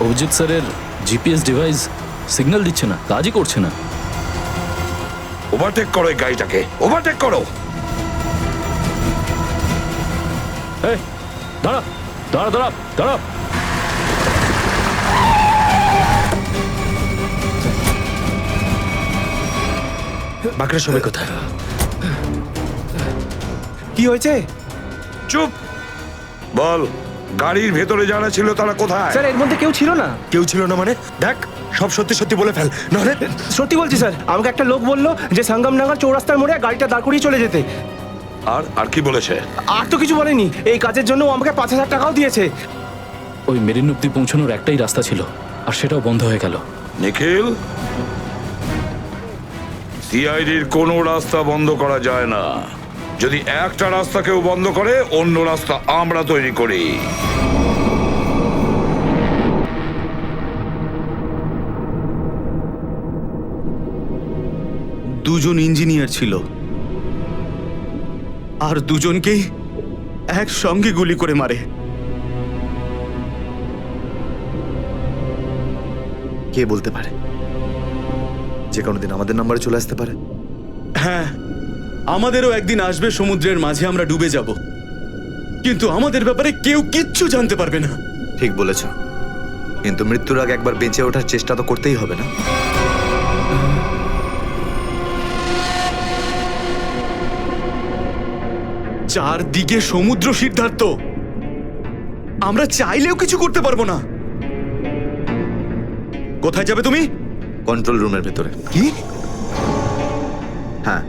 Speaker 13: অভিজিৎ স্যারের জিপিএস ডিভাইস সিগন্যাল দিচ্ছে না, কাজই করছে না।
Speaker 11: ওভারটেক করো এই গাড়িটাকে, ওভারটেক করো।
Speaker 13: এই দাঁড়া দাঁড়া দাঁড়া দাঁড়া।
Speaker 2: বাঁকড়া সবাই কোথায়? কি হয়েছে?
Speaker 11: চুপ বল, গাড়ির ভেতরে যারা ছিল তারা কোথায়?
Speaker 2: স্যার এর মধ্যে কেউ ছিল না। কেউ ছিল না মানে? দেখ, সব সত্যি সত্যি বলে ফেল, নাহলে। সত্যি বলছি স্যার, আমাকে একটা লোক বললো যে সঙ্গমনগর চৌরাস্তার মোড়ে গাড়িটা দাঁড় করিয়ে চলে যেতে।
Speaker 11: আর আর কি বলেছে?
Speaker 2: আর তো কিছু বলেনি। এই কাজের জন্য ও আমাকে 5,000 টাকাও দিয়েছে।
Speaker 13: ওই মেরিন অব্দি পৌঁছানোর একটাই রাস্তা ছিল, আর সেটাও বন্ধ হয়ে গেল।
Speaker 11: নিখিল, সিআইডির কোনো রাস্তা বন্ধ করা যায় না। যদি একটা রাস্তা কেউ বন্ধ করে, অন্য রাস্তা আমরা তৈরি করি।
Speaker 12: দুজন ইঞ্জিনিয়ার ছিল, আর দুজনকেই একসঙ্গে গুলি করে মারে।
Speaker 4: কে বলতে পারে? যে কোনো দিন আমাদের নাম্বারে চলে আসতে পারে।
Speaker 12: হ্যাঁ, আমাদেরও একদিন আসবে, সমুদ্রের মাঝে আমরা ডুবে যাব, কিন্তু আমাদের ব্যাপারে কেউ কিচ্ছু জানতে পারবে না।
Speaker 4: ঠিক বলেছ, কিন্তু মৃত্যুর আগে একবার বেঁচে ওঠার চেষ্টা তো করতেই হবে না?
Speaker 12: চারদিকে সমুদ্র, সিদ্ধার্থ, আমরা চাইলেও কিছু করতে পারবো না। কোথায় যাবে তুমি?
Speaker 4: কন্ট্রোল রুমের ভেতরে।
Speaker 12: কি?
Speaker 4: হ্যাঁ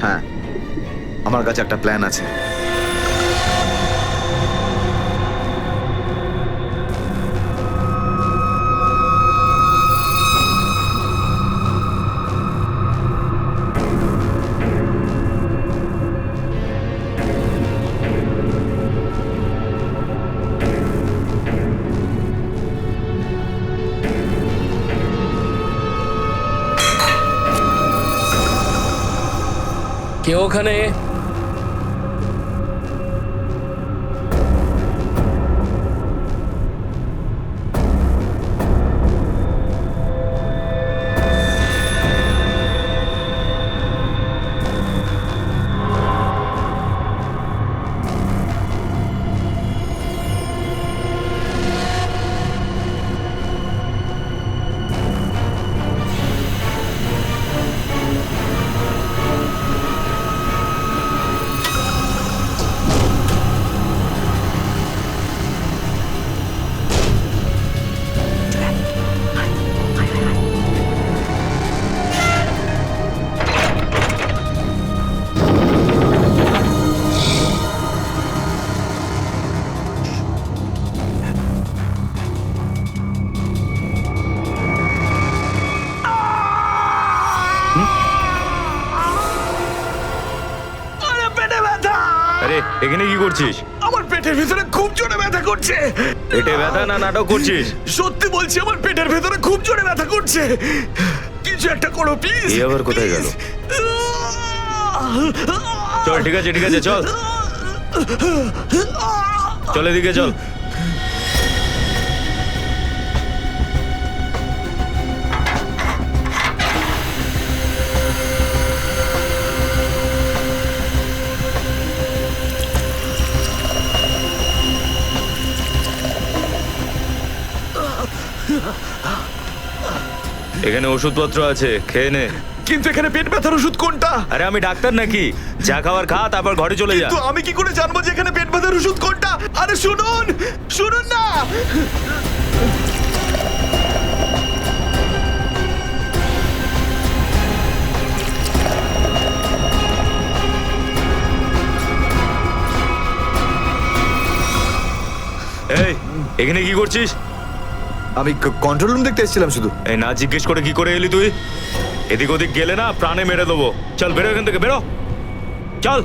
Speaker 4: হ্যাঁ, আমার কাছে একটা প্ল্যান আছে।
Speaker 3: কেউ ওখানে?
Speaker 2: করছিস?
Speaker 12: আমার পেটের ভিতরে খুব জোরে ব্যথা করছে।
Speaker 2: পেটে ব্যথা না নাটক করছিস?
Speaker 12: সত্যি বলছি, আমার পেটের ভেতরে খুব জোরে ব্যথা করছে। কিছু একটা করো প্লিজ।
Speaker 2: এই আবার কোথায় গেল? চল, ঠিক আছে ঠিক আছে, চল চল, এদিকে চল। এখানে ওষুধপত্র আছে, খেয়ে নে।
Speaker 12: কিন্তু এখানে পেট ব্যথার ওষুধ কোনটা?
Speaker 2: আরে আমি ডাক্তার নাকি? যা খাবার খা, তারপর ঘরে চলে যা।
Speaker 12: কিন্তু আমি কি করে জানবো যে এখানে পেট ব্যথার ওষুধ কোনটা? আরে শুনুন, শুনুন না।
Speaker 2: এই, এখানে কি করছিস?
Speaker 4: আমি কন্ট্রোল রুম দেখতে এসেছিলাম শুধু।
Speaker 2: এই না জিজ্ঞেস করে কি করে এলি তুই? এদিক ওদিক গেলে না প্রাণে মেরে দেবো। চল বেরো এখান থেকে, বেরো, চল।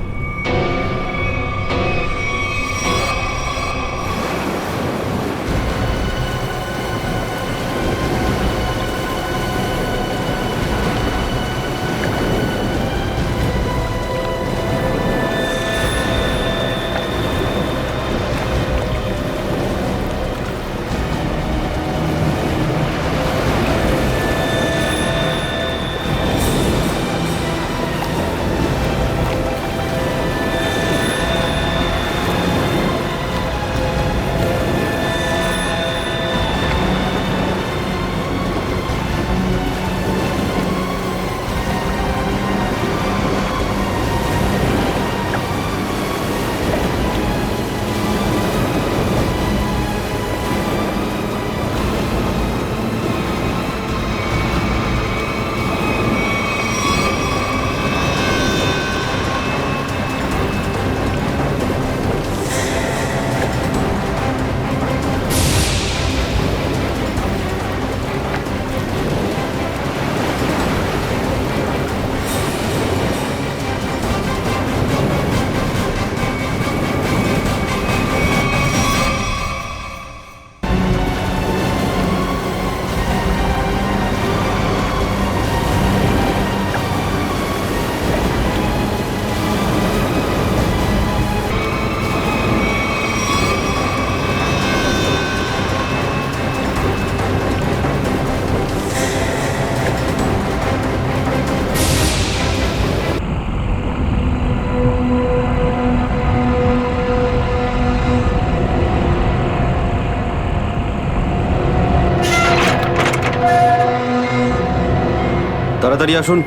Speaker 12: তাড়াতাড়ি আসুন।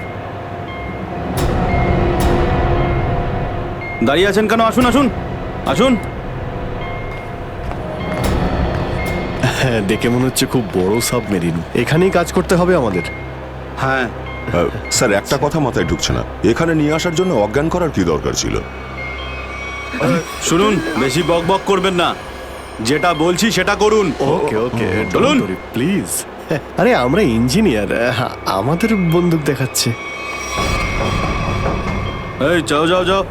Speaker 12: দাঁড়িয়ে আছেন কেন? আসুন আসুন আসুন।
Speaker 15: হ্যাঁ, দেখে মনে হচ্ছে খুব বড় সাবমেরিন। এখানেই কাজ করতে হবে আমাদের।
Speaker 12: হ্যাঁ
Speaker 1: স্যার, একটা কথা মাথায় ঢুকছে না, এখানে নিয়ে আসার জন্য অজ্ঞান করার কি দরকার ছিল?
Speaker 12: শুনুন, বেশি বক বক করবেন না, যেটা বলছি সেটা করুন।
Speaker 15: ওকে ওকে,
Speaker 12: চলুন
Speaker 15: প্লিজ। আরে আমরা ইঞ্জিনিয়ার, আমাদের বন্দুক দেখাচ্ছে।
Speaker 12: এই যাও যাও যাও।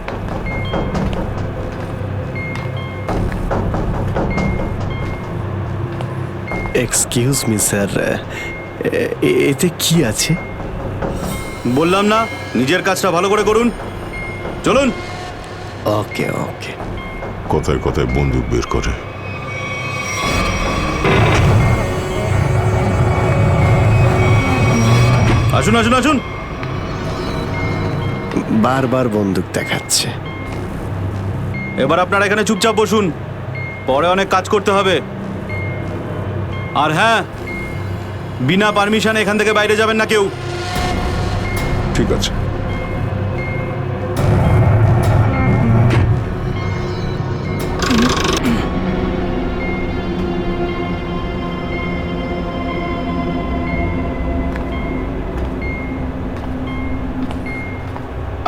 Speaker 15: এক্সকিউজ মি স্যার, এতে কি আছে?
Speaker 12: বললাম না, নিজের কাজটা ভালো করে করুন। চলুন।
Speaker 15: ওকে ওকে।
Speaker 1: কথায় কথায় বন্দুক বের করে।
Speaker 12: আসুন আসুন আসুন।
Speaker 15: বারবার বন্দুক দেখাচ্ছে।
Speaker 12: এবার আপনারা এখানে চুপচাপ বসুন, পরে অনেক কাজ করতে হবে। আর হ্যাঁ, বিনা পারমিশনে এখান থেকে বাইরে যাবেন না কেউ।
Speaker 1: ঠিক আছে।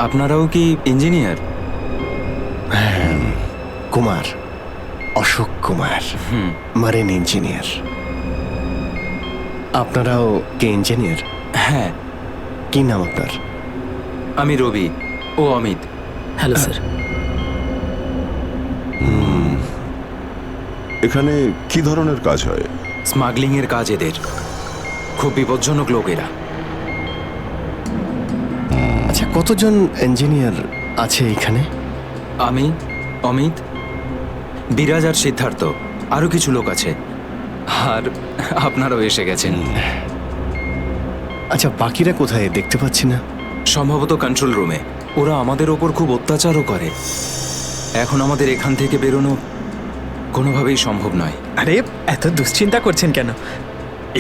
Speaker 16: আপনারাও কি engineer?
Speaker 15: Kumar, Ashok Kumar, marine engineer. আপনারাও কি ইঞ্জিনিয়ার?
Speaker 16: হ্যাঁ।
Speaker 15: কি নাম আপনার?
Speaker 16: আমি রবি, ও অমিত।
Speaker 3: Hello sir.
Speaker 1: এখানে কি ধরনের কাজ হয়?
Speaker 16: স্মাগলিং এর কাজ এদের। খুব বিপজ্জনক লোক এরা।
Speaker 15: আচ্ছা, কতজন ইঞ্জিনিয়ার আছে এখানে?
Speaker 16: আমি, অমিত, বিরাজ আর সিদ্ধার্থ, আরো কিছু লোক আছে। আর আপনারাও এসে গেছেন।
Speaker 15: আচ্ছা, বাকিরা কোথায় দেখতে পাচ্ছি না?
Speaker 16: সম্ভবত কন্ট্রোল রুমে। ওরা আমাদের ওপর খুব অত্যাচারও করে। এখন আমাদের এখান থেকে বেরোনো কোনোভাবেই সম্ভব নয়।
Speaker 17: আরে এত দুশ্চিন্তা করছেন কেন?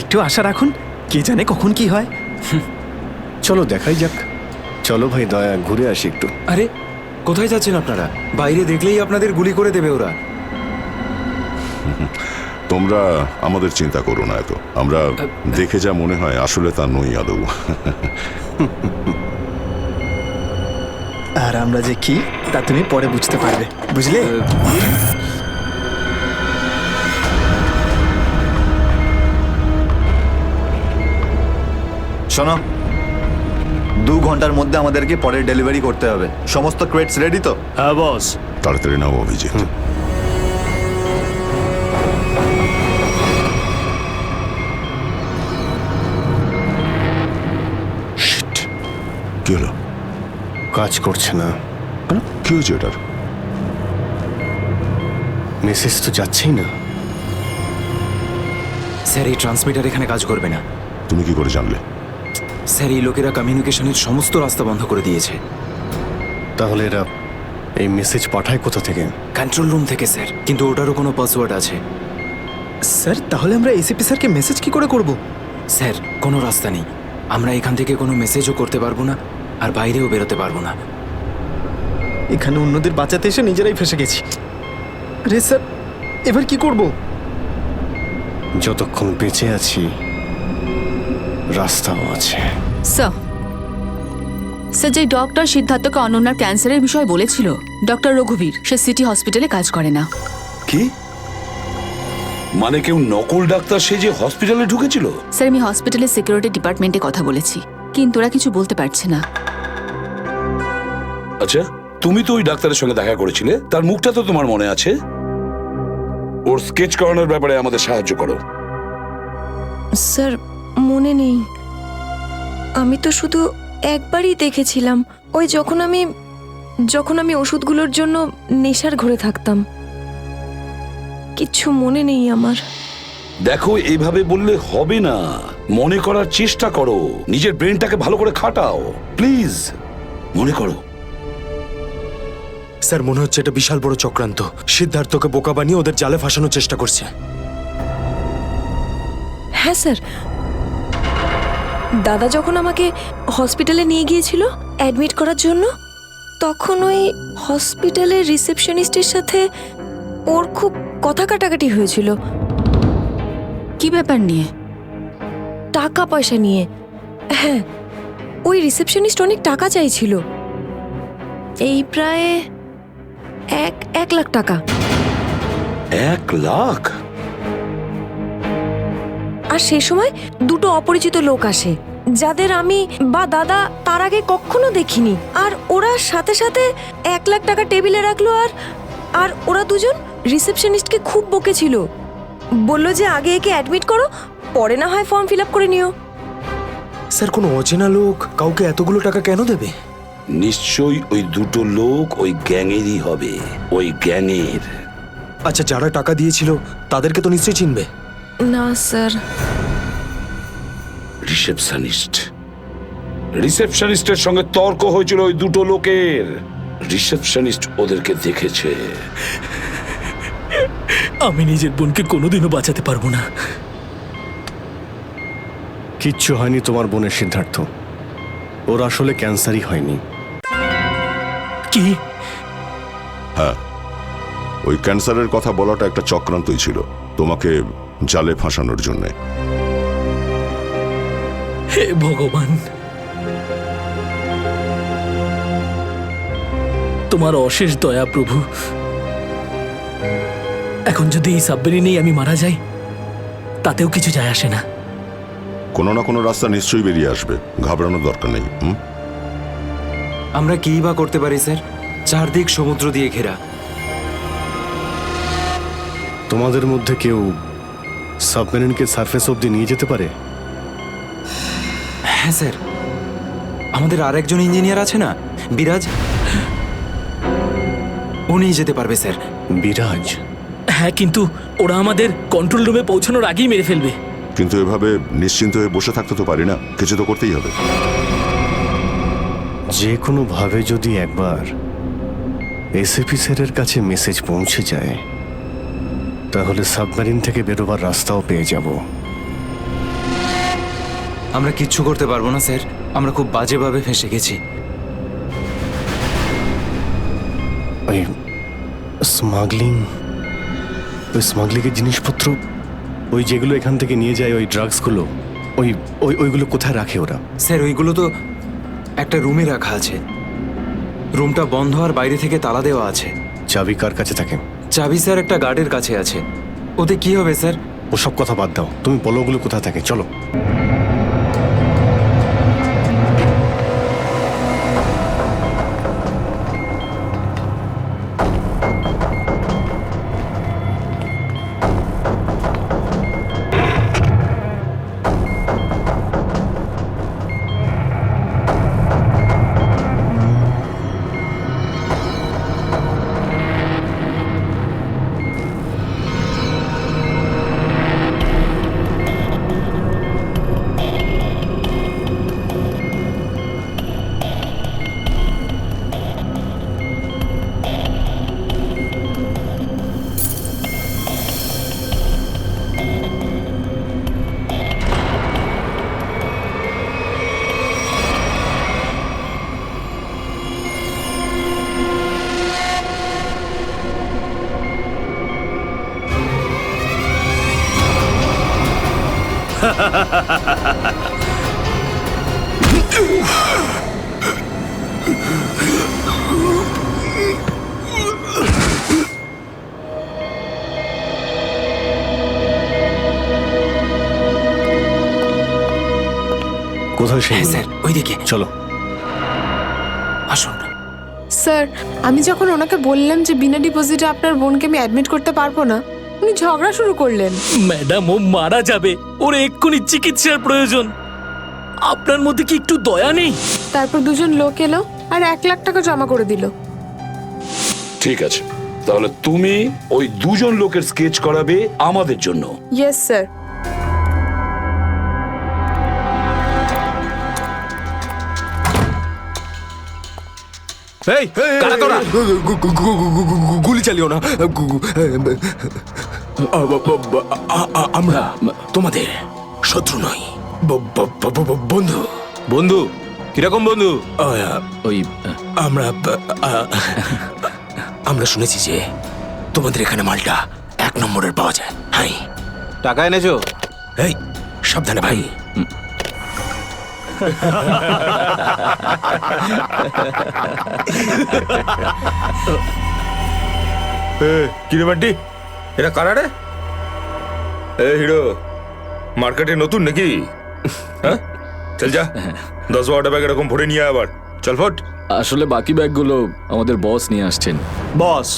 Speaker 17: একটু আশা রাখুন, কে জানে কখন কি হয়।
Speaker 15: চলো দেখাই যাক। চলো ভাই দয়া, ঘুরে আসি একটু।
Speaker 16: আরে কোথায় যাচ্ছেন আপনারা? বাইরে দেখলেই আপনাদের গুলি করে দেবে ওরা।
Speaker 1: তোমরা আমাদের চিন্তা করো না এত। আমরা দেখে যা মনে হয় আসলে তা নই আদৌ।
Speaker 17: আর আমরা যে কি তা তুমি পরে বুঝতে পারবে, বুঝলে?
Speaker 4: শোনো, 2 ঘন্টার মধ্যে আমাদেরকে পরের ডেলিভারি করতে হবে। সমস্ত ক্রেটস রেডি তো?
Speaker 13: হ্যাঁ বস।
Speaker 1: তাড়াতাড়ি নাও অভিজিৎ। কি হলো?
Speaker 15: কাজ করছে না।
Speaker 1: কি হয়েছে এটার?
Speaker 15: মেসেজ তো যাচ্ছেই না।
Speaker 16: স্যার, এই ট্রান্সমিটার এখানে কাজ করবে না।
Speaker 1: তুমি কি করে জানলে?
Speaker 16: স্যার, এই লোকেরা কমিউনিকেশনের সমস্ত রাস্তা বন্ধ করে দিয়েছে।
Speaker 15: তাহলে এরা এই মেসেজ পাঠায় কোথা থেকে?
Speaker 16: কন্ট্রোল রুম থেকে স্যার, কিন্তু ওটারও কোনো পাসওয়ার্ড আছে।
Speaker 17: স্যার, তাহলে আমরা এসিপি স্যারকে মেসেজ কি করে করব?
Speaker 16: স্যার, কোনো রাস্তা নেই। আমরা এখান থেকে কোনো মেসেজও করতে পারবো না, আর বাইরেও বেরোতে পারবো না।
Speaker 17: এখানে অন্যদের বাঁচাতে এসে নিজেরাই ফেসে গেছি। আরে স্যার, এবার কি করব?
Speaker 15: যতক্ষণ বেঁচে আছি রাস্তাও আছে।
Speaker 14: স্যার, যে ডক্টর সিদ্ধার্থকে অনন্যার ক্যান্সারের বিষয়ে বলেছিল, ডক্টর রঘুবীর, সে সিটি হসপিটালে কাজ করে না।
Speaker 11: কি মানে? কেউ নকল ডাক্তার সেজে হসপিটালে ঢুকেছিল?
Speaker 14: স্যার, আমি হসপিটালের সিকিউরিটি ডিপার্টমেন্টে কথা বলেছি, কিন্তু ওরা কিছু বলতে পারছে না।
Speaker 11: আচ্ছা, তুমি তো ওই ডাক্তারের সঙ্গে দেখা করেছিলে, তার মুখটা তো তোমার মনে আছে। ওর স্কেচ করানোর ব্যাপারে আমাদের সাহায্য করো।
Speaker 18: স্যার, মনে নেই। আমি তো শুধু একবারই দেখেছিলাম, ওই যখন আমি ওষুধগুলোর জন্য নেশার ঘরে থাকতাম। কিচ্ছু মনে নেই আমার।
Speaker 11: দেখো, এইভাবে বললে হবে না। মনে করার চেষ্টা করো, নিজের ব্রেনটাকে ভালো করে খাটাও প্লিজ। মনে করো।
Speaker 19: স্যার, মনে হচ্ছে এটা বিশাল বড় চক্রান্ত। সিদ্ধার্থকে বোকা বানিয়ে ওদের জালে ফাঁসানোর চেষ্টা করছে।
Speaker 18: হ্যাঁ স্যার, দাদা যখন আমাকে হসপিটালে নিয়ে গিয়েছিল অ্যাডমিট করার জন্য, তখন ওই হসপিটালের রিসেপশনিস্টের সাথে ওর খুব কথা কাটাকাটি হয়েছিল।
Speaker 14: কি ব্যাপার নিয়ে?
Speaker 18: টাকা পয়সা নিয়ে। হ্যাঁ, ওই রিসেপশনিস্ট অনেক টাকা চাইছিল, এই প্রায় 1 লাখ টাকা।
Speaker 11: 1 লাখ?
Speaker 18: আর সেই সময় 2টো অপরিচিত লোক আসে, যাদের আমি বা দাদা তার আগে কখনো দেখিনি। আর ওরা সাথে সাথে 1 লাখ টাকা টেবিলে রাখলো। আর ওরা দুজন রিসেপশনিস্টকে খুব বকেছিল, বলল যে আগে একে অ্যাডমিট করো, পরে না হয় ফর্ম ফিল আপ করে নিও।
Speaker 19: স্যার, কোনো অচেনা লোক কাউকে এতগুলো টাকা কেন দেবে?
Speaker 11: নিশ্চয়ই ওই 2টো লোক ওই গ্যাংয়েরই হবে, ওই গ্যাংয়ের।
Speaker 19: আচ্ছা, যারা টাকা দিয়েছিল তাদেরকে তো নিশ্চয়ই চিনবে।
Speaker 18: না স্যার।
Speaker 11: রিসেপশনিস্টের সঙ্গে তর্ক হয়েছিল ওই 2টো লোকের। রিসেপশনিস্ট ওদেরকে দেখেছে।
Speaker 3: আমি নিজের বোনকে কোনোদিনও বাঁচাতে পারবো না।
Speaker 15: কিচ্ছু হয়নি তোমার বোনের, সিদ্ধার্থ। ওর আসলে ক্যান্সারই হয়নি।
Speaker 3: কি?
Speaker 1: হ্যাঁ, ওই ক্যান্সারের কথা বলাটা একটা চক্রান্তই ছিল, তোমাকে জালে ফাঁসানোর জন্য।
Speaker 3: হে ভগবান, তোমার অশেষ দয়া প্রভু। এখন যদি এই সাবমেরিনেই আমি মারা যাই, তাতেও কিছু যায় আসে না।
Speaker 1: কোনো না কোনো রাস্তা নিশ্চয়ই বেরিয়ে আসবে, ঘাবড়ানোর দরকার নেই।
Speaker 16: আমরা কি বা করতে পারি স্যার? চারদিক সমুদ্র দিয়ে ঘেরা।
Speaker 15: তোমাদের মধ্যে কেউ সাবমেরিনকে সারফেস অবধি নিয়ে যেতে পারে?
Speaker 16: হ্যাঁ স্যার, আমাদের আরেকজন ইঞ্জিনিয়ার আছে না, বিরাজ, উনি যেতে পারবে স্যার।
Speaker 15: বিরাজ?
Speaker 3: হ্যাঁ, কিন্তু ওরা আমাদের কন্ট্রোল রুমে পৌঁছানোর আগেই মেরে ফেলবে।
Speaker 1: কিন্তু এভাবে নিশ্চিন্ত হয়ে বসে থাকতে তো পারি না, কিছু তো করতেই হবে।
Speaker 15: যে কোনোভাবে যদি একবার এসএপি স্যারের কাছে মেসেজ পৌঁছে যায় তাহলে সাবমেরিন থেকে বেরোবার রাস্তাও পেয়ে যাব।
Speaker 16: আমরা কিচ্ছু করতে পারবো না স্যার, আমরা খুব বাজেভাবে ফেঁসে গেছি।
Speaker 15: ওই স্মাগলিংয়ের জিনিসপত্র, ওই যেগুলো এখান থেকে নিয়ে যায়, ওই ড্রাগসগুলো, ওইগুলো কোথায় রাখে ওরা?
Speaker 16: স্যার ওইগুলো তো একটা রুমে রাখা আছে, রুমটা বন্ধ আর বাইরে থেকে তালা দেওয়া আছে।
Speaker 15: চাবি কার কাছে থাকে?
Speaker 16: চাবি স্যার একটা গার্ডের কাছে আছে। ওতে কি হবে স্যার?
Speaker 15: ওসব কথা বাদ দাও, তুমি বলো ওগুলো কোথায় থাকে, চলো। কোথায় সেই?
Speaker 16: স্যার ওইদিকে
Speaker 15: চলো।
Speaker 16: আসুন।
Speaker 8: স্যার, আমি যখন ওনাকে বললাম যে বিনা ডিপোজিটে আপনার বোনকে আমি অ্যাডমিট করতে পারবো না, উনি ঝগড়া শুরু করলেন।
Speaker 3: ম্যাডাম, ও মারা যাবে, ওর এক্ষুনি চিকিৎসার প্রয়োজন। আপনার মধ্যে কি একটু দয়া নেই?
Speaker 8: তারপর দুজন লোক এলো আর 1 লাখ টাকা জমা করে দিল।
Speaker 11: ঠিক আছে, তাহলে তুমি ওই দুজন লোকের স্কেচ করাবে আমাদের জন্য।
Speaker 8: Yes sir.
Speaker 19: এই কারা তোরা? গুলি চালিও না। আমরা তোমাদের শত্রু নই, বন্ধু।
Speaker 12: বন্ধু? কিরকম বন্ধু?
Speaker 19: ওই আমরা শুনেছি যে তোমাদের এখানে মালটা 1 নম্বরের পাওয়া যায়। হাই,
Speaker 2: টাকা এনেছো?
Speaker 19: এই সাবধানে ভাই।
Speaker 2: কিরে বান্টি, এরা কারা রে? এ হিরো, মার্কেটে নতুন নাকি? হ্যাঁ, চল যা 10-12টা ব্যাগ এরকম ভরে নিয়ে আবার চল ফট।
Speaker 13: আসলে বাকি ব্যাগগুলো আমাদের বস নিয়ে আসছেন।
Speaker 12: বস?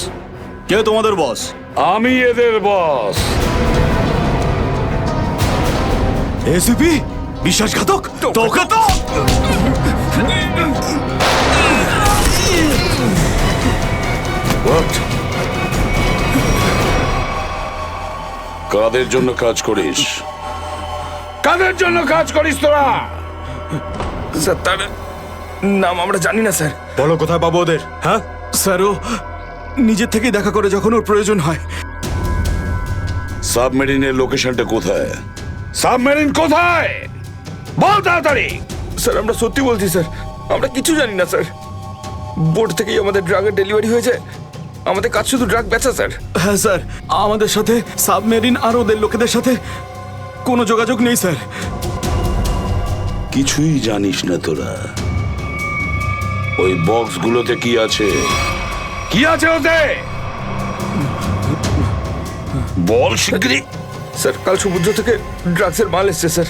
Speaker 12: কে তোমাদের বস?
Speaker 11: আমি এদের বস।
Speaker 12: এসিপি? বিশ্বাসঘাতক! তোকে তো
Speaker 11: কাদের জন্য কাজ করিস? কাদের জন্য কাজ করিস তোরা?
Speaker 19: স্যার, তার নাম আমরা জানি না স্যার। বলো কোথায় পাবো ওদের? হ্যাঁ
Speaker 12: স্যার, ও নিজের থেকেই দেখা করে যখন ওর প্রয়োজন হয়।
Speaker 11: সাবমেরিনের লোকেশনটা কোথায়? সাবমেরিন কোথায়? বল তাড়াতাড়ি।
Speaker 19: স্যার, আমরা সত্যি বলছি স্যার, আমরা কিছু জানি না স্যার। বোট থেকেই আমাদের ড্রাগের ডেলিভারি হয়েছে, আমাদের কাজ শুধু ড্রাগ বেচা স্যার।
Speaker 12: হ্যাঁ স্যার, আমাদের সাথে সাবমেরিন আর ওদের লোকেদের সাথে কোনো যোগাযোগ নেই স্যার।
Speaker 11: কিছুই জানিস না তোরা? ওই বক্সগুলোতে কি আছে? কি আছে ওতে? বল শিগগিরই।
Speaker 19: স্যার, কাল সমুদ্র থেকে ড্রাগসের মাল এসছে স্যার।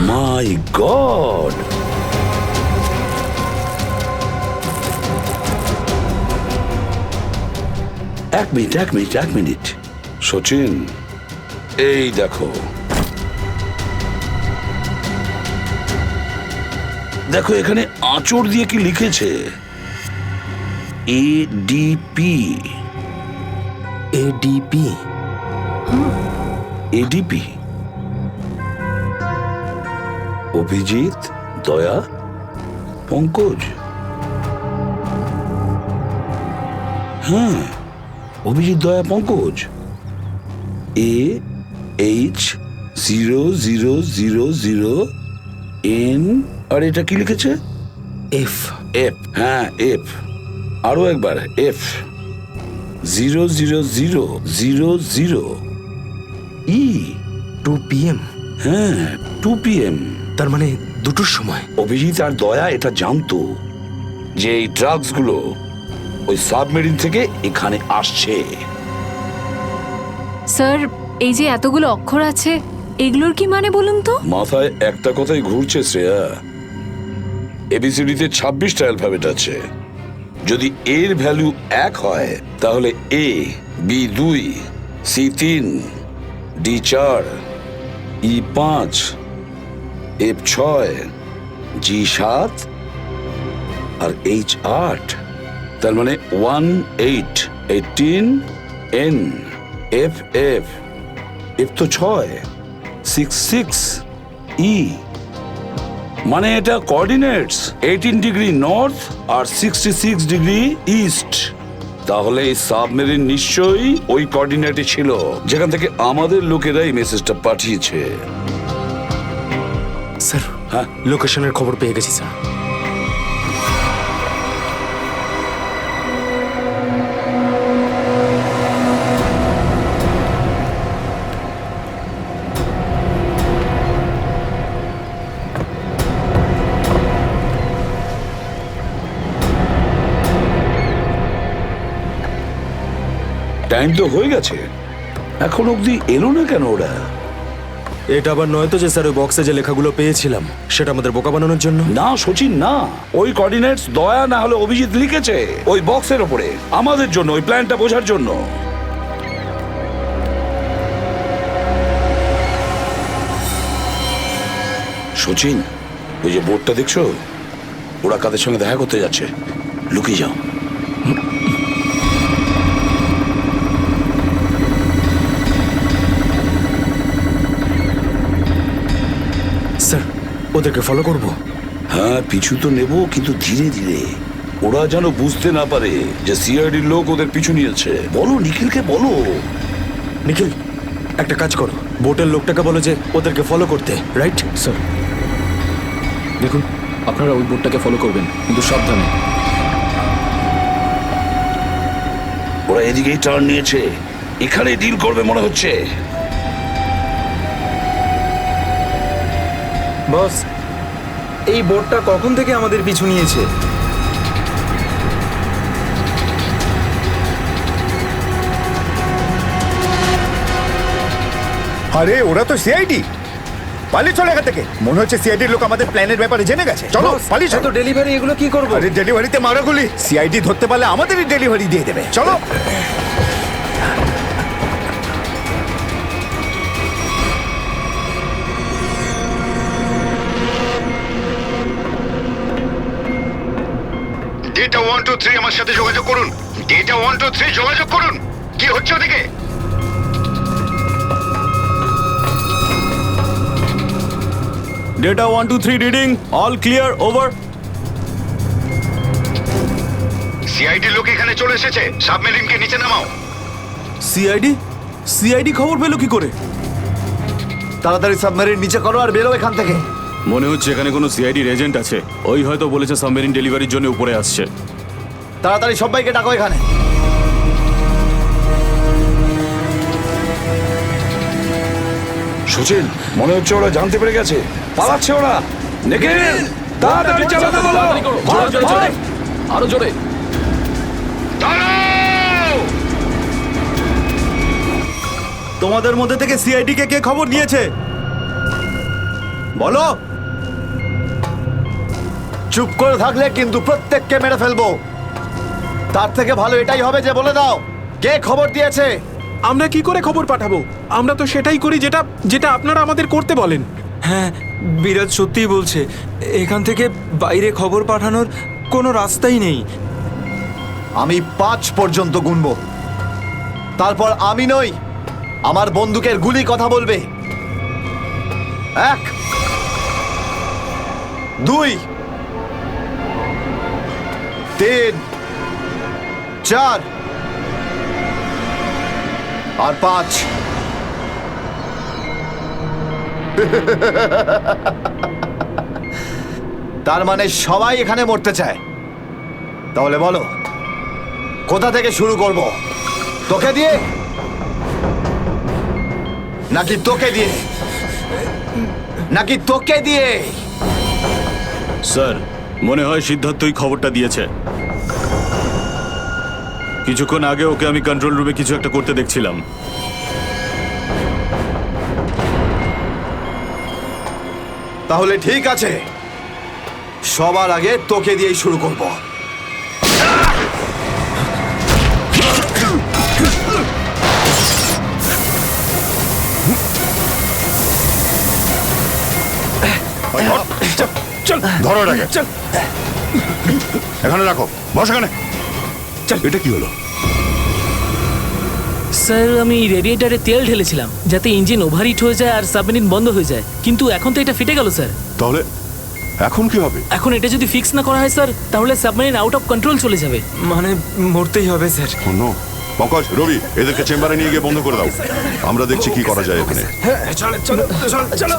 Speaker 11: মাই গড, এক মিনিট সচিন, এই দেখো দেখো এখানে আঁচড় দিয়ে কি লিখেছে, এডিপি।
Speaker 19: এডিপি?
Speaker 11: এডিপি অভিজিৎ, দয়া, পঙ্কজ। হ্যাঁ, অভিজিৎ, দয়া, পঙ্কজ। AH0000N, আর এটা কি লিখেছে?
Speaker 19: এফ।
Speaker 11: এফ, হ্যাঁ এফ। আরো একবার এফ। 00000E।
Speaker 19: 2 PM?
Speaker 11: হ্যাঁ 2 PM।
Speaker 19: তার মানে 2টোর সময়।
Speaker 11: অভিজিৎ আর দয়া এটা জানতো যে এই ড্রাগস গুলো ওই সাবমেরিন থেকে এখানে আসছে।
Speaker 7: স্যার, এই যে এতগুলো অক্ষর আছে, এগুলোর কি মানে বলুন তো?
Speaker 11: মাথায় একটা কথাই ঘুরছে শ্রেয়া, এবিসিডিতে 26টা অ্যালফাবেট আছে। যদি এর ভ্যালু 1 হয় তাহলে A, B 2, C 3, D 4, E 5, F 6, G 7 R H 8। তার মানে 1 8 18 N F F F তো 6 6 6 E, মানে এটা কোঅর্ডিনেটস 18 ডিগ্রি নর্থ আর 66 ডিগ্রি ইস্ট। তাহলে এই সাবমেরিন নিশ্চয়ই ওই কোঅর্ডিনেটে ছিল যেখান থেকে আমাদের লোকেরা এই মেসেজটা পাঠিয়েছে।
Speaker 19: স্যার,
Speaker 11: হ্যাঁ,
Speaker 19: লোকেশনের খবর পেয়ে গেছি স্যার।
Speaker 11: টাইম তো হয়ে গেছে, এখন অবধি এলো না কেন ওরা?
Speaker 19: এটা আবার নয় তো যে স্যার ওই বক্সে যে লেখাগুলো পেয়েছিলাম সেটা আমাদের বোকা বানানোর জন্য?
Speaker 11: না সচিন না, ওই কোঅর্ডিনেটস দয়া না হলে অভিজিৎ লিখেছে ওই বক্সের ওপরে আমাদের জন্য, ওই প্ল্যানটা বোঝার জন্য। সচিন, ওই যে বোর্ডটা দেখছো, ওরা কাদের সঙ্গে দেখা করতে যাচ্ছে, লুকিয়ে যাও।
Speaker 19: স্যার, ওদেরকে ফলো করব?
Speaker 11: হ্যাঁ, পিছু তো নেব, কিন্তু ধীরে ধীরে, ওরা যেন বুঝতে না পারে যে সিআইডির লোক ওদের পিছু নিয়েছে। বলো নিখিলকে, বলো।
Speaker 19: নিখিল, একটা কাজ করো, বোটের লোকটাকে বলো যে ওদেরকে ফলো করতে, রাইট?
Speaker 13: স্যার দেখুন, আপনারা ওই বোটটাকে ফলো করবেন, কিন্তু সাবধানে।
Speaker 11: ওরা এদিকেই টার্ন নিয়েছে, এখানে ডিল করবে মনে হচ্ছে।
Speaker 19: বস, এই বোটটা কখন থেকে আমাদের পিছু নিয়েছে?
Speaker 20: আরে ওরা তো সিআইডি, পালিয়ে চলে এখান থেকে। মনে হচ্ছে সিআইডির লোক আমাদের প্ল্যানের ব্যাপারে জেনে গেছে। চলো পালিয়ে চলো।
Speaker 19: ডেলিভারি এগুলো কি করবো?
Speaker 20: আরে ডেলিভারিতে মারা গুলি, সিআইডি ধরতে পারলে আমাদেরই ডেলিভারি দিয়ে দেবে। চলো।
Speaker 21: ডেটা 1 2 3 আমার সাথে যোগাযোগ করুন। ডেটা 1 2 3 যোগাযোগ করুন। কি হচ্ছে ওদিকে?
Speaker 12: Data 1 2 3 reading, all clear, over.
Speaker 21: CID লোক এখানে চলে এসেছে, সাবমেরিনকে নিচে নামাও।
Speaker 12: সিআইডি খবর পেল কি করে?
Speaker 4: তাড়াতাড়ি সাবমেরিন নিচে করো আর বেরো এখান থেকে।
Speaker 12: মনে হচ্ছে এখানে কোনো সিআইডির এজেন্ট আছে, ওই হয়তো বলেছে সাবমেরিন ডেলিভারির জন্য উপরে আসছে।
Speaker 4: তাড়াতাড়ি সবাইকে ডাকো এখানে।
Speaker 11: সচিন, মনে হচ্ছে ওরা জানতে পেরে গেছে, পালাচ্ছে ওরা। নিখিল, তাড়াতাড়ি চালাতে বলো।
Speaker 13: আরো জোরে।
Speaker 12: তোমাদের মধ্যে থেকে সিআইডি কে কে খবর নিয়েছে বলো।
Speaker 4: চুপ করে থাকলে কিন্তু প্রত্যেককে মেরে ফেলবো। তার থেকে ভালো এটাই হবে যে বলে দাও
Speaker 20: কে খবর দিয়েছে?
Speaker 10: আমরা কি করে খবর পাঠাবো? আমরা তো সেটাই করি যেটা যেটা আপনারা আমাদের করতে বলেন।
Speaker 16: হ্যাঁ, বিরাজ সত্যিই বলছে। এখান থেকে বাইরে খবর পাঠানোর কোনো রাস্তাই নেই।
Speaker 20: আমি 5 পর্যন্ত গুনবো, তারপর আমি নই, আমার বন্দুকের গুলি কথা বলবে। 1 2 3 4 আর 5। তার মানে সবাই এখানে মরতে চায়। তাহলে বলো কোথা থেকে শুরু করব? তোকে দিয়ে নাকি তোকে দিয়ে? নাকি তোকে দিয়ে?
Speaker 12: স্যার, মনে হয় সিদ্ধার্থই খবরটা দিয়েছে। কিছুক্ষণ আগে ওকে আমি কন্ট্রোল রুমে কিছু একটা করতে দেখছিলাম।
Speaker 20: তাহলে ঠিক আছে, সবার আগে তোকে দিয়েই শুরু করব।
Speaker 1: চল ধরো এটাকে, চল এখানে রাখো, বস এখানে। চল, এটা কি হলো?
Speaker 3: স্যার, আমি রেডিয়েটারে তেল ঢেলেছিলাম যাতে ইঞ্জিন ওভারহিট হয়ে যায় আর সাবমেরিন বন্ধ হয়ে যায়, কিন্তু এখন তো এটা ফেটে গেল স্যার।
Speaker 1: তাহলে এখন কি হবে?
Speaker 3: এখন এটা যদি ফিক্স না করা হয় স্যার, তাহলে সাবমেরিন আউট অফ কন্ট্রোল চলে যাবে।
Speaker 16: মানে মরতেই হবে স্যার।
Speaker 1: নো পঙ্কজ, রবি, এদেরকে চেম্বারে নিয়ে গিয়ে বন্ধ করে দাও। আমরা দেখছি কি করা যায় এখানে।
Speaker 19: চলো চলো চলো চলো।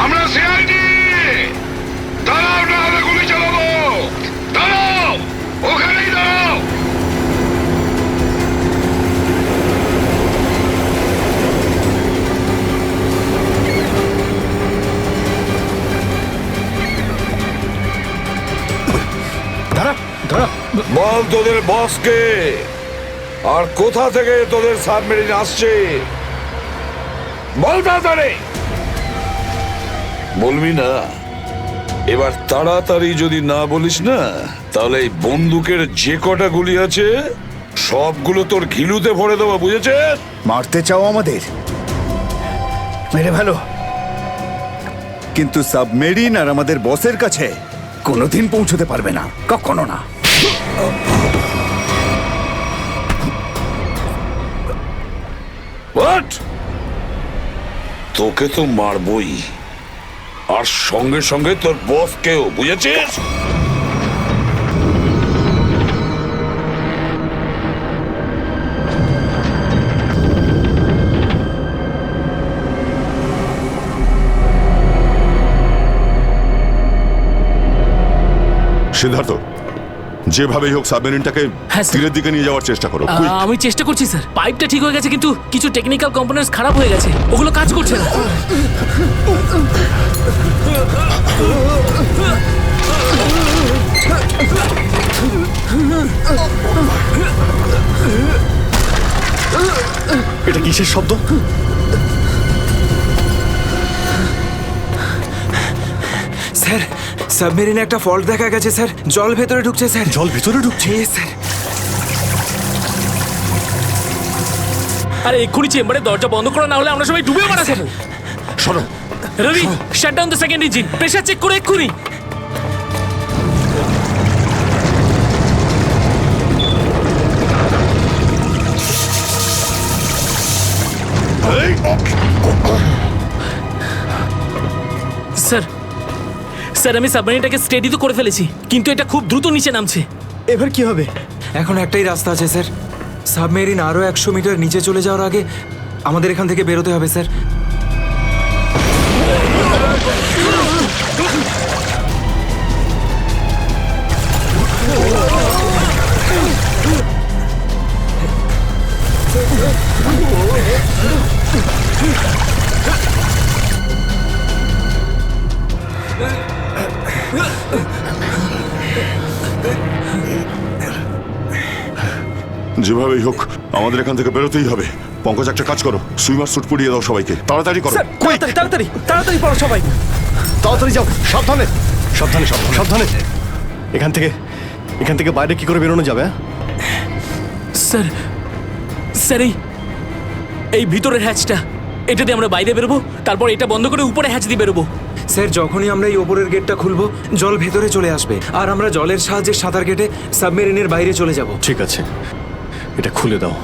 Speaker 21: আমরা সিআইডি, দাঁড়াও না হলে গুলি চালাবো। দাঁড়াও, ওখানেই দাঁড়াও।
Speaker 11: বল তোদের বসকে, আর কোথা থেকে তোদের সাবমেরিন আসছে? বল তাড়াতাড়ি। বলবি না? এবার তাড়াতাড়ি যদি না বলিস না, তাহলে এই বন্দুকের যে কটা গুলি আছে সবগুলো তোর ঘিলুতে ভরে দেবো, বুঝেছিস?
Speaker 20: মারতে চাও আমাদের? মেরে ভালো, কিন্তু সাবমেরিন আর আমাদের বসের কাছে কোনোদিন পৌঁছতে পারবে না, কখনো না।
Speaker 11: What? তোকে তো মারবই, আর সঙ্গে সঙ্গে তোর বসকেও, বুঝেছিস?
Speaker 1: সিদ্ধার্থ, যেভাবেই হোক সাবমেরিনটাকে তীরের দিকে নিয়ে যাওয়ার চেষ্টা করো।
Speaker 3: আমি চেষ্টা করছি স্যার। পাইপটা ঠিক হয়ে গেছে, কিন্তু কিছু টেকনিক্যাল কম্পোনেন্টস খারাপ হয়ে গেছে, ওগুলো কাজ করছে না।
Speaker 15: এটা কিসের শব্দ?
Speaker 16: স্যার, সাবমেরিনে একটা ফল্ট দেখা গেছে স্যার। জল ভেতরে ঢুকছে স্যার।
Speaker 15: জল ভেতরে ঢুকছে?
Speaker 16: স্যার।
Speaker 3: আরে এক্ষুনি চেম্বারে দরজা বন্ধ করা, না হলে আমরা সবাই ডুবে মারা স্যার।
Speaker 1: শোনো
Speaker 3: Ravi, shut down the second engine, pressure check করে এক্ষুনি। স্যার, স্যার আমি সাবমেরিনটাকে স্টেডি তো করে ফেলেছি, কিন্তু এটা খুব দ্রুত নিচে নামছে।
Speaker 17: এবার কি হবে?
Speaker 16: এখন একটাই রাস্তা আছে স্যার। সাবমেরিন আরো 100 মিটার নিচে চলে যাওয়ার আগে আমাদের এখান থেকে বেরোতে হবে স্যার।
Speaker 1: যেভাবেই হোক আমাদের এখান থেকে বেরোতেই হবে। পঙ্কজ, একটা কাজ করো, সুইমার স্যুট পরিয়ে দাও সবাইকে, তাড়াতাড়ি করো।
Speaker 17: তাড়াতাড়ি তাড়াতাড়ি তাড়াতাড়ি পড়ো সবাই,
Speaker 15: তাড়াতাড়ি যাও, সাবধানে সাবধানে সাবধানে সাবধানে। এখান থেকে বাইরে কি করে বেরোনো যাবে?
Speaker 3: স্যার স্যার এই ভিতরের হ্যাচটা, এটা দিয়ে আমরা বাইরে বেরোবো, তারপর এটা বন্ধ করে উপরে হ্যাচ দিয়ে বেরোবো।
Speaker 16: স্যার যখনই আমরা এই ওপরের গেটটা খুলবো জল ভেতরে চলে আসবে আর আমরা জলের সাহায্যে সাঁতার কেটে সাবমেরিনের বাইরে চলে যাব।
Speaker 15: ঠিক আছে, এটা খুলে দাও।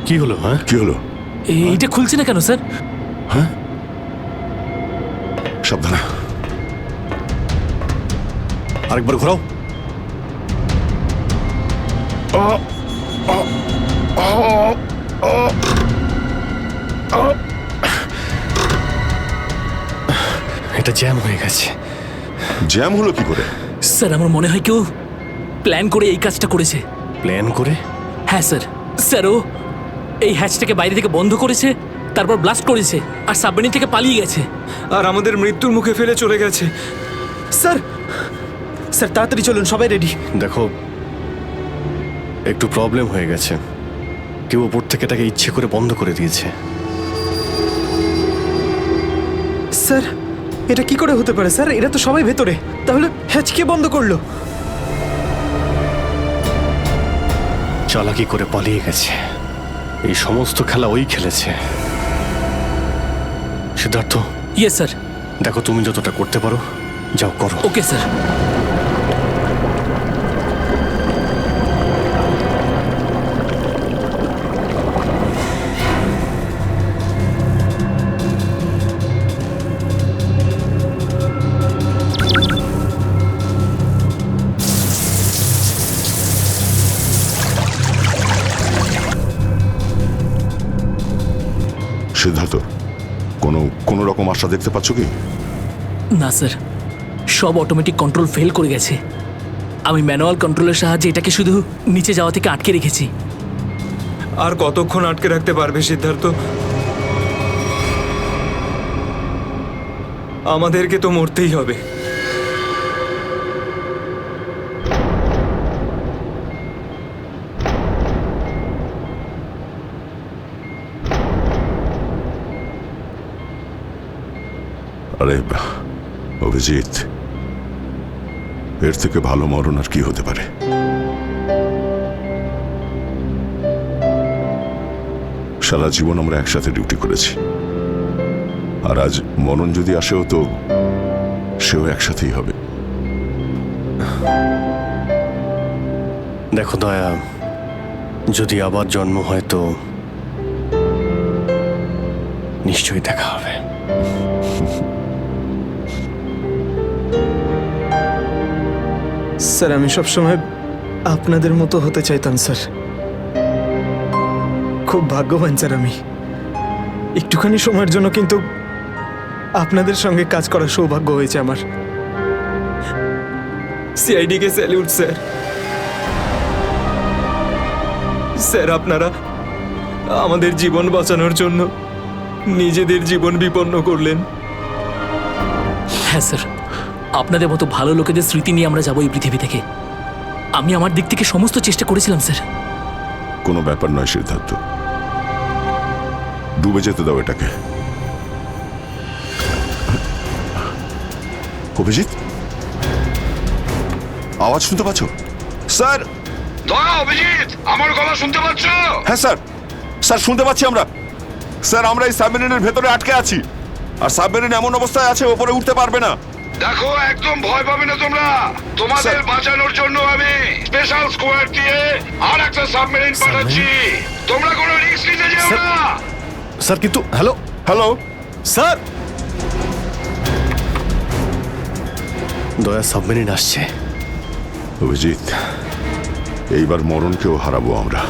Speaker 15: কি হলো? হ্যাঁ,
Speaker 1: কি হলো?
Speaker 3: এইটা খুলছে না কেন স্যার?
Speaker 1: হ্যাঁ, সাবধানে।
Speaker 15: আরেকবার ঘোরাও। এটা জ্যাম হয়ে গেছে।
Speaker 1: জ্যাম হলো কি করে?
Speaker 3: স্যার আমার মনে হয় কেউ প্ল্যান করে এই কাজটা করেছে।
Speaker 15: প্ল্যান করে?
Speaker 3: হ্যাঁ স্যার। স্যার ও এই হ্যাচটাকে বাইরে থেকে বন্ধ করেছে, তারপর ব্লাস্ট করেছে আর সাবমেরিন থেকে পালিয়ে গেছে
Speaker 16: আর আমাদের মৃত্যুর মুখে ফেলে চলে গেছে।
Speaker 17: স্যার স্যার তাড়াতাড়ি চলুন, সবাই রেডি।
Speaker 15: দেখো, একটু প্রবলেম হয়ে গেছে। কেউ ওপর থেকে এটাকে ইচ্ছে করে বন্ধ করে দিয়েছে।
Speaker 17: স্যার এটা কি করে হতে পারে স্যার? এরা তো সবাই ভেতরে, তাহলে হ্যাচ কে বন্ধ করলো?
Speaker 15: চালাকি করে পালিয়ে গেছে। এই সমস্ত খেলা ওই খেলেছে। সিদ্ধার্থ।
Speaker 3: Yes sir.
Speaker 15: দেখো তুমি যতটা করতে পারো যাও করো।
Speaker 3: Okay sir.
Speaker 1: সিদ্ধার্থ, কোনো রকম আশা দেখতে পাচ্ছ কি?
Speaker 3: না স্যার, সব অটোমেটিক কন্ট্রোল ফেল করে গেছে। আমি ম্যানুয়াল কন্ট্রোলের সাহায্যে এটাকে শুধু নিচে যাওয়া থেকে আটকে রেখেছি।
Speaker 16: আর কতক্ষণ আটকে রাখতে পারবে সিদ্ধার্থ? আমাদেরকে তো মরতেই হবে।
Speaker 1: আরে অভিজিৎ, এর থেকে ভালো মরণ আর কি হতে পারে? সারা জীবন আমরা একসাথে ডিউটি করেছি, আর আজ মরণ যদি আসেও তো সেও একসাথেই হবে।
Speaker 15: দেখো দয়া, যদি আবার জন্ম হয় তো নিশ্চয়ই দেখা হবে।
Speaker 17: স্যার আমি সবসময় আপনাদের মতো হতে চাইতাম স্যার। খুব ভাগ্যবান স্যার আমি। একটুখানি সময়ের জন্য কিন্তু আপনাদের সঙ্গে কাজ করার সৌভাগ্য হয়েছে আমার।
Speaker 16: সিআইডি কে স্যালিউট স্যার। স্যার আপনারা আমাদের জীবন বাঁচানোর জন্য নিজেদের জীবন বিপন্ন করলেন।
Speaker 3: হ্যাঁ স্যার, আপনাদের মতো ভালো লোকেদের স্মৃতি নিয়ে আমরা যাবো এই পৃথিবী থেকে। আমি আমার দিক থেকে সমস্ত চেষ্টা করেছিলাম স্যার।
Speaker 1: কোনো ব্যাপার নয় সিদ্ধার্থ, ডুবে যেতে দাও এটাকে। অভিজিৎ, আওয়াজ শুনতে পাচ্ছ? স্যার।
Speaker 21: দয়া, অভিজিৎ, আমার গলা শুনতে পাচ্ছ?
Speaker 1: হ্যাঁ স্যার, স্যার শুনতে পাচ্ছি আমরা। স্যার আমরা এই সাবমেরিনের ভেতরে আটকে আছি, আর সাবমেরিন এমন অবস্থায় আছে ওপরে উঠতে পারবে না।
Speaker 21: দেখো, একদম ভয় পাবে না তোমরা। তোমাদের বাঁচানোর জন্য আমি স্পেশাল স্কোয়াড দিয়ে আর একটা সাবমেরিন পাঠাচ্ছি। তোমরা কোনো রিস্ক নিতে যেও না।
Speaker 15: স্যার কিন্তু হ্যালো
Speaker 1: হ্যালো
Speaker 15: স্যার, দয়া সাবমেরিন আসছে।
Speaker 1: অভিজিৎ, এইবার মরণকেও হারাবো আমরা।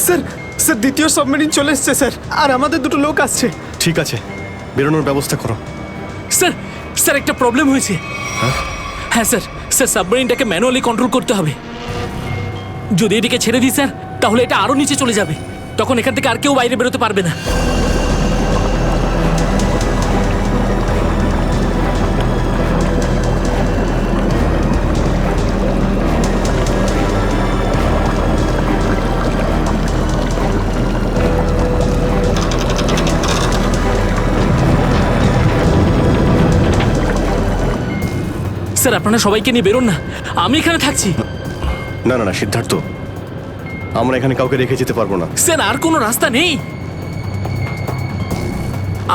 Speaker 17: স্যার স্যার দ্বিতীয় সাবমেরিন চলে এসছে স্যার, আর আমাদের দুটো লোক আসছে।
Speaker 15: ঠিক আছে, বেরোনোর ব্যবস্থা করো।
Speaker 3: স্যার স্যার একটা প্রবলেম হয়েছে। হ্যাঁ স্যার, স্যার সাবমেরিনটাকে ম্যানুয়ালি কন্ট্রোল করতে হবে। যদি এটিকে ছেড়ে দিই স্যার, তাহলে এটা আরো নিচে চলে যাবে। তখন এখান থেকে আর কেউ বাইরে বেরোতে পারবে না। স্যার আপনারা সবাইকে নিয়ে বেরোন না, আমি এখানে থাকছি।
Speaker 15: না না না সিদ্ধার্থ, আমরা এখানে কাউকে রেখে যেতে পারবো না।
Speaker 3: স্যার আর কোনো রাস্তা নেই,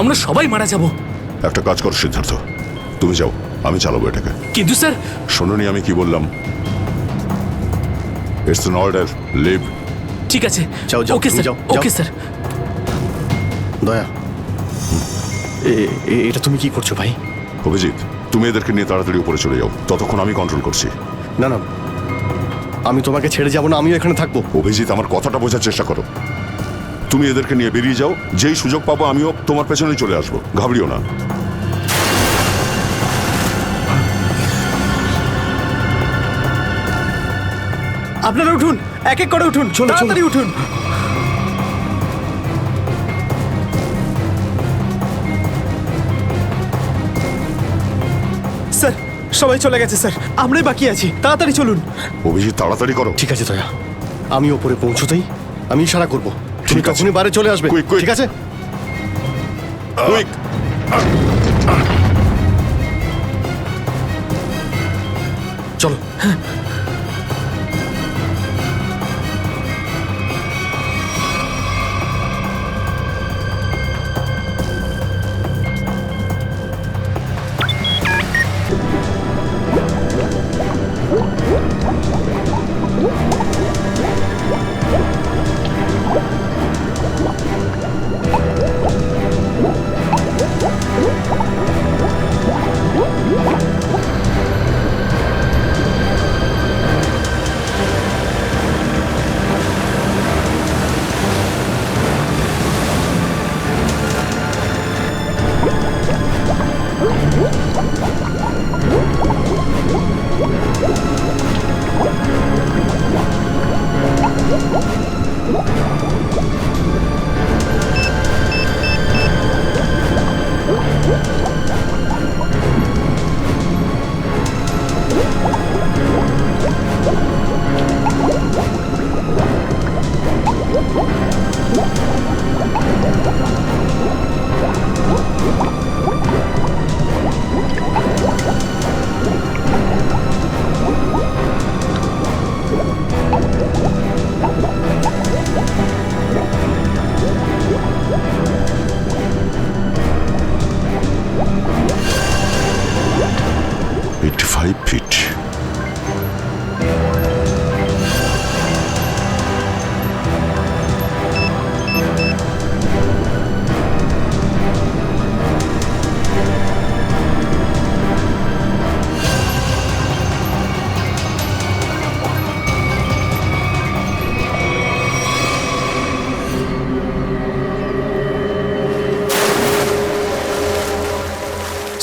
Speaker 3: আমরা সবাই মারা যাব।
Speaker 1: একটা কাজ করো সিদ্ধার্থ, তুমি যাও, আমি চালাবো এটাকে।
Speaker 3: কিন্তু স্যার,
Speaker 1: শোনোনি আমি কি বললাম? It's an order, leave.
Speaker 3: ঠিক আছে,
Speaker 15: যাও যাও,
Speaker 3: ওকে
Speaker 15: তুমি
Speaker 3: স্যার,
Speaker 15: যাও,
Speaker 3: ওকে
Speaker 15: যাও।
Speaker 3: স্যার।
Speaker 15: দয়া, এটা তুমি কি করছো ভাই?
Speaker 1: অভিজিৎ, তুমি এদেরকে নিয়ে তাড়াতাড়ি উপরে চলে যাও, ততক্ষণ আমি কন্ট্রোল করছি।
Speaker 15: না না, আমি তোমাকে ছেড়ে যাবো না, আমিও এখানে থাকবো।
Speaker 1: অভিজিৎ, আমার কথাটা বোঝার চেষ্টা করো। তুমি এদেরকে নিয়ে বেরিয়ে যাও, যেই সুযোগ পাবো আমিও তোমার পেছনে চলে আসবো, ঘাবড়িও না।
Speaker 17: আপনারা উঠুন, এক এক করে উঠুন, তাড়াতাড়ি উঠুন। স্যার সবাই চলে গেছে স্যার, আমরাই বাকি আছি, তাড়াতাড়ি চলুন।
Speaker 1: অভিজিৎ তাড়াতাড়ি করো।
Speaker 15: ঠিক আছে দয়া, আমি ওপরে পৌঁছতেই আমি ইশারা করবো, তুমি তখনই বাইরে চলে আসবে। ঠিক আছে? চলো।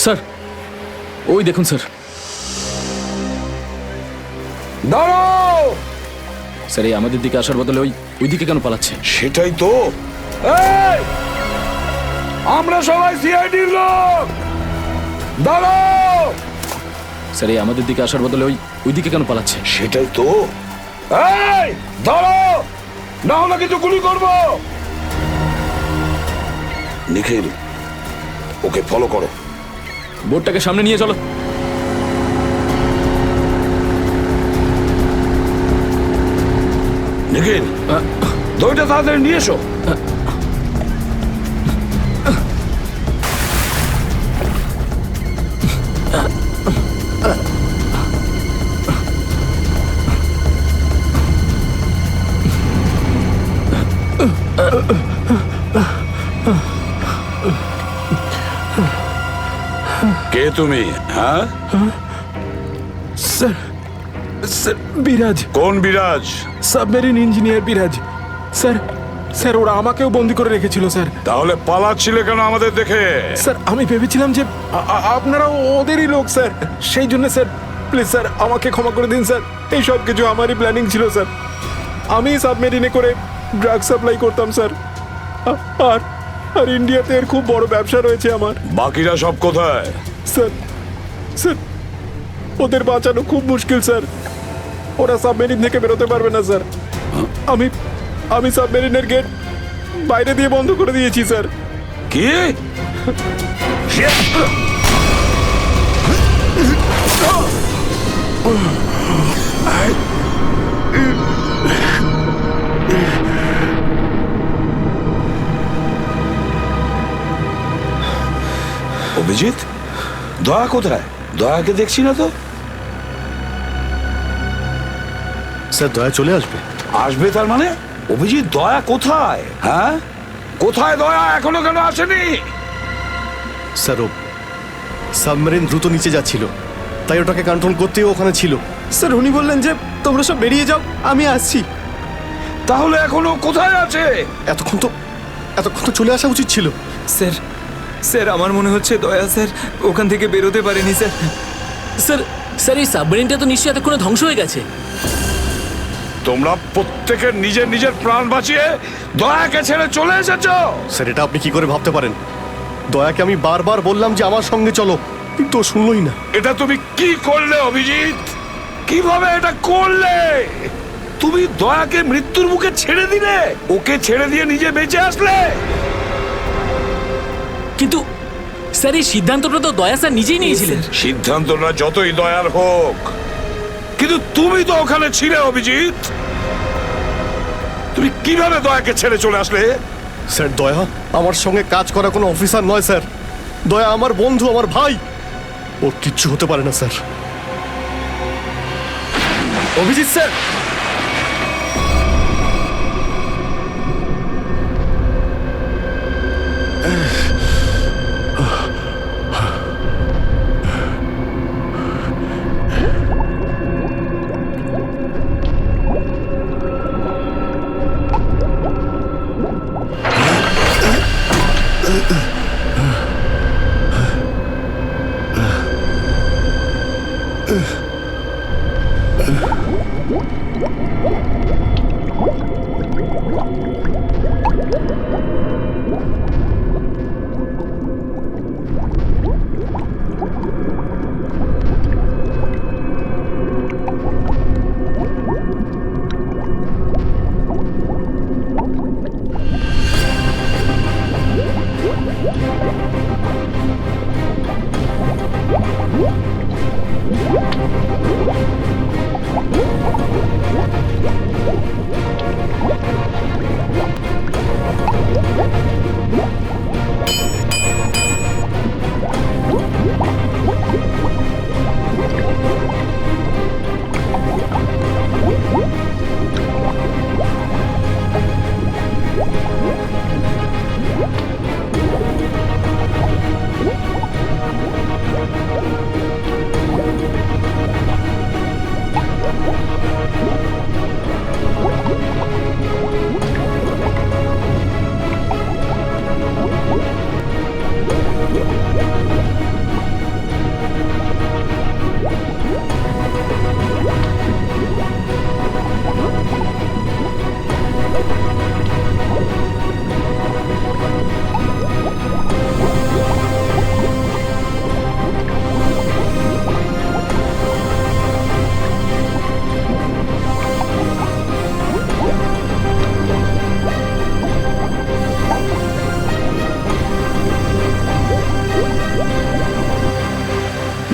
Speaker 13: স্যার ওই দেখুন স্যার।
Speaker 11: দাঁড়াও!
Speaker 13: স্যার এই আমাদের দিকে আসার বদলে ওই দিকে কেন পালাচ্ছে?
Speaker 11: সেটাই তো। এই! আমরা সবাই সিআইডির লোক। দাঁড়াও!
Speaker 13: স্যার এই আমাদের দিকে আসার বদলে ওই দিকে কেন পালাচ্ছে?
Speaker 11: সেটাই তো। এই! দাঁড়াও! না হলে কিন্তু গুলি করব। নিখিল, ওকে ফলো করো।
Speaker 13: বোর্ডটাকে সামনে নিয়ে চলো।
Speaker 11: নিখিল, দইটা তাড়াতাড়ি নিয়ে এসো। কে তুমি? হ্যাঁ
Speaker 17: স্যার, স্যার বিরাজ।
Speaker 11: কোন বিরাজ?
Speaker 17: সাবমেরিন ইঞ্জিনিয়ার বিরাজ। স্যার, স্যার ওরা আমাকেও বন্দি করে রেখেছিল স্যার।
Speaker 11: তাহলে পালাচ্ছিলে কেন আমাদের দেখে?
Speaker 17: স্যার আমি ভেবেছিলাম যে আপনারা ওদেরই লোক স্যার, সেই জন্য স্যার
Speaker 10: প্লিজ স্যার আমাকে ক্ষমা করে দিন স্যার, এই সব কিছু আমারই প্ল্যানিং ছিল স্যার। আমি সাবমেরিনে করে ড্রাগ সাপ্লাই করতাম স্যার, আর আর ইন্ডিয়াতে এর খুব বড় ব্যবসা রয়েছে আমার।
Speaker 11: বাকিরা সব কোথায়?
Speaker 10: স্যার স্যার ওদের বাঁচানো খুব মুশকিল স্যার, ওরা সাবমেরিন থেকে বেরোতে পারবে না স্যার। আমি আমি সাবমেরিনের গেট বাইরে দিয়ে বন্ধ করে দিয়েছি স্যার।
Speaker 11: কি? অভিজিৎ, দয়া কোথায়? দয়াকে দেখছি না তো।
Speaker 15: স্যার দয়া চলে আসবে।
Speaker 11: আসবে তার মানে? অভিজিৎ, দয়া কোথায়? হ্যাঁ, কোথায় দয়া? এখনো কেন আসেনি?
Speaker 15: স্যার ও সাবমেরিন দ্রুত নিচে যাচ্ছিল, তাই ওটাকে কন্ট্রোল করতেই ওখানে ছিল।
Speaker 10: স্যার উনি বললেন যে তোমরা সব বেরিয়ে যাও, আমি আসছি।
Speaker 11: তাহলে এখনো কোথায় আছে?
Speaker 15: এতক্ষণ তো চলে আসা উচিত ছিল।
Speaker 16: স্যার স্যার আমার মনে হচ্ছে দয়া স্যার ওখান থেকে বেরোতে পারেনি স্যার।
Speaker 3: স্যার স্যার এই সাবমেরিনটা তো নিশ্চয়ই এতক্ষণে ধ্বংস হয়ে গেছে।
Speaker 11: তোমরা প্রত্যেকে নিজের নিজের প্রাণ বাঁচিয়ে দয়াকে ছেড়ে চলে এসেছো।
Speaker 15: স্যার এটা আপনি কি করে ভাবতে পারেন? দয়াকে আমি বারবার বললাম যে আমার সঙ্গে চলো, কিন্তু ও শুনলই না।
Speaker 11: এটা তুমি কি করলে অভিজিৎ? কিভাবে এটা করলে? তুমি দয়াকে মৃত্যুর মুখে ছেড়ে দিলে, ওকে ছেড়ে দিয়ে নিজে বেঁচে আসলে।
Speaker 3: কিন্তু স্যার এই সিদ্ধান্তটা তো দয়া স্যার নিজেই নিয়েছিলেন।
Speaker 11: সিদ্ধান্তটা যতই দয়ার হোক, কিন্তু তুমি তো ওখানে ছিলে অভিজিৎ। তুমি কিভাবে দয়াকে ছেড়ে চলে আসলে?
Speaker 15: স্যার দয়া আমার সঙ্গে কাজ করা কোনো অফিসার নয় স্যার। দয়া আমার বন্ধু, আমার ভাই, ওর কিচ্ছু হতে পারে না স্যার।
Speaker 10: অভিজিৎ স্যার,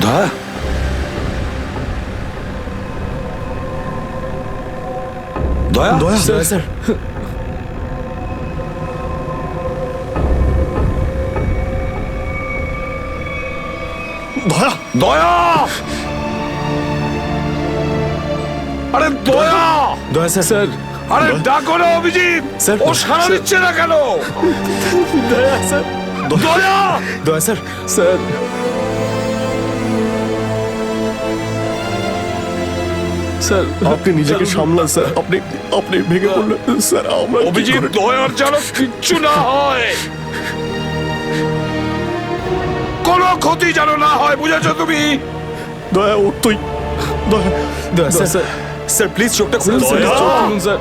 Speaker 11: দয়া, দয়া,
Speaker 15: দয়া
Speaker 10: স্যার
Speaker 15: দয়া,
Speaker 11: দয়া, আরে দয়া,
Speaker 10: দয়া স্যার, স্যার
Speaker 11: আরে ডাকো না অভিজিৎ।
Speaker 10: স্যার,
Speaker 11: ও সাড়া দিচ্ছে না কেন?
Speaker 10: দয়া স্যার,
Speaker 11: দয়া,
Speaker 10: দয়া স্যার, স্যার স্যার
Speaker 15: আপনি নিজেকে সামলান স্যার। আপনি ভেঙে পড়লেন স্যার। আমরা
Speaker 11: অভিজিৎ, দয়ার যেন কিচ্ছু না হয়, কোনো ক্ষতি যেন না হয়, বুঝেছো তুমি?
Speaker 15: দয়া ওর তুই
Speaker 17: দয়া স্যার স্যার প্লিজ চোখটা খুলুন স্যার
Speaker 12: দয়া!
Speaker 17: চোখ খুলুন স্যার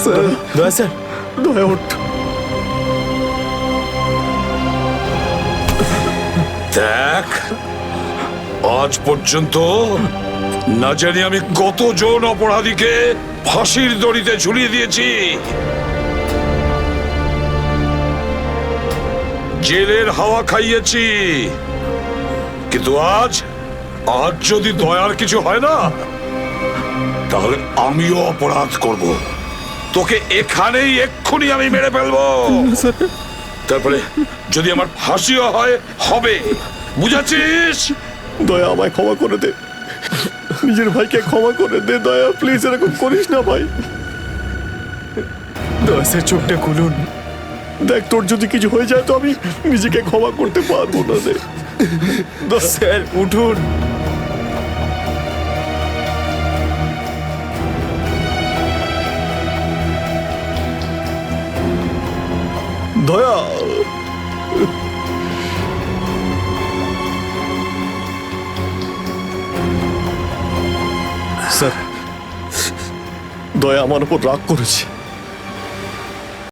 Speaker 17: স্যার দয়া স্যার দয়া ওঠ
Speaker 11: দেখ আজ পর্যন্ত না জানি আমি কতজন অপরাধীকে ফাঁসির দড়িতে ঝুলিয়ে দিয়েছি, জেলের হাওয়া খাইয়েছি, কিন্তু আজ যদি দয়ার কিছু হয় না তাহলে আমিও অপরাধ করব, তোকে এখানেই এক্ষুনি আমি মেরে ফেলবো। তারপরে যদি আমার ফাঁসিও হয় হবে, বুঝেছিস?
Speaker 15: দয়া আমায় ক্ষমা করে দে, নিজের ভাইকে ক্ষমা করে দে দয়া, প্লিজ এরকম করিস না ভাই।
Speaker 17: দয়া স্যার চোখটা খুলুন।
Speaker 15: দেখ তোর যদি কিছু হয়ে যায় তো আমি নিজেকে ক্ষমা করতে পারবো না রে।
Speaker 17: স্যার উঠুন।
Speaker 15: দয়া স্যার দয়া আমার উপর রাগ করেছে,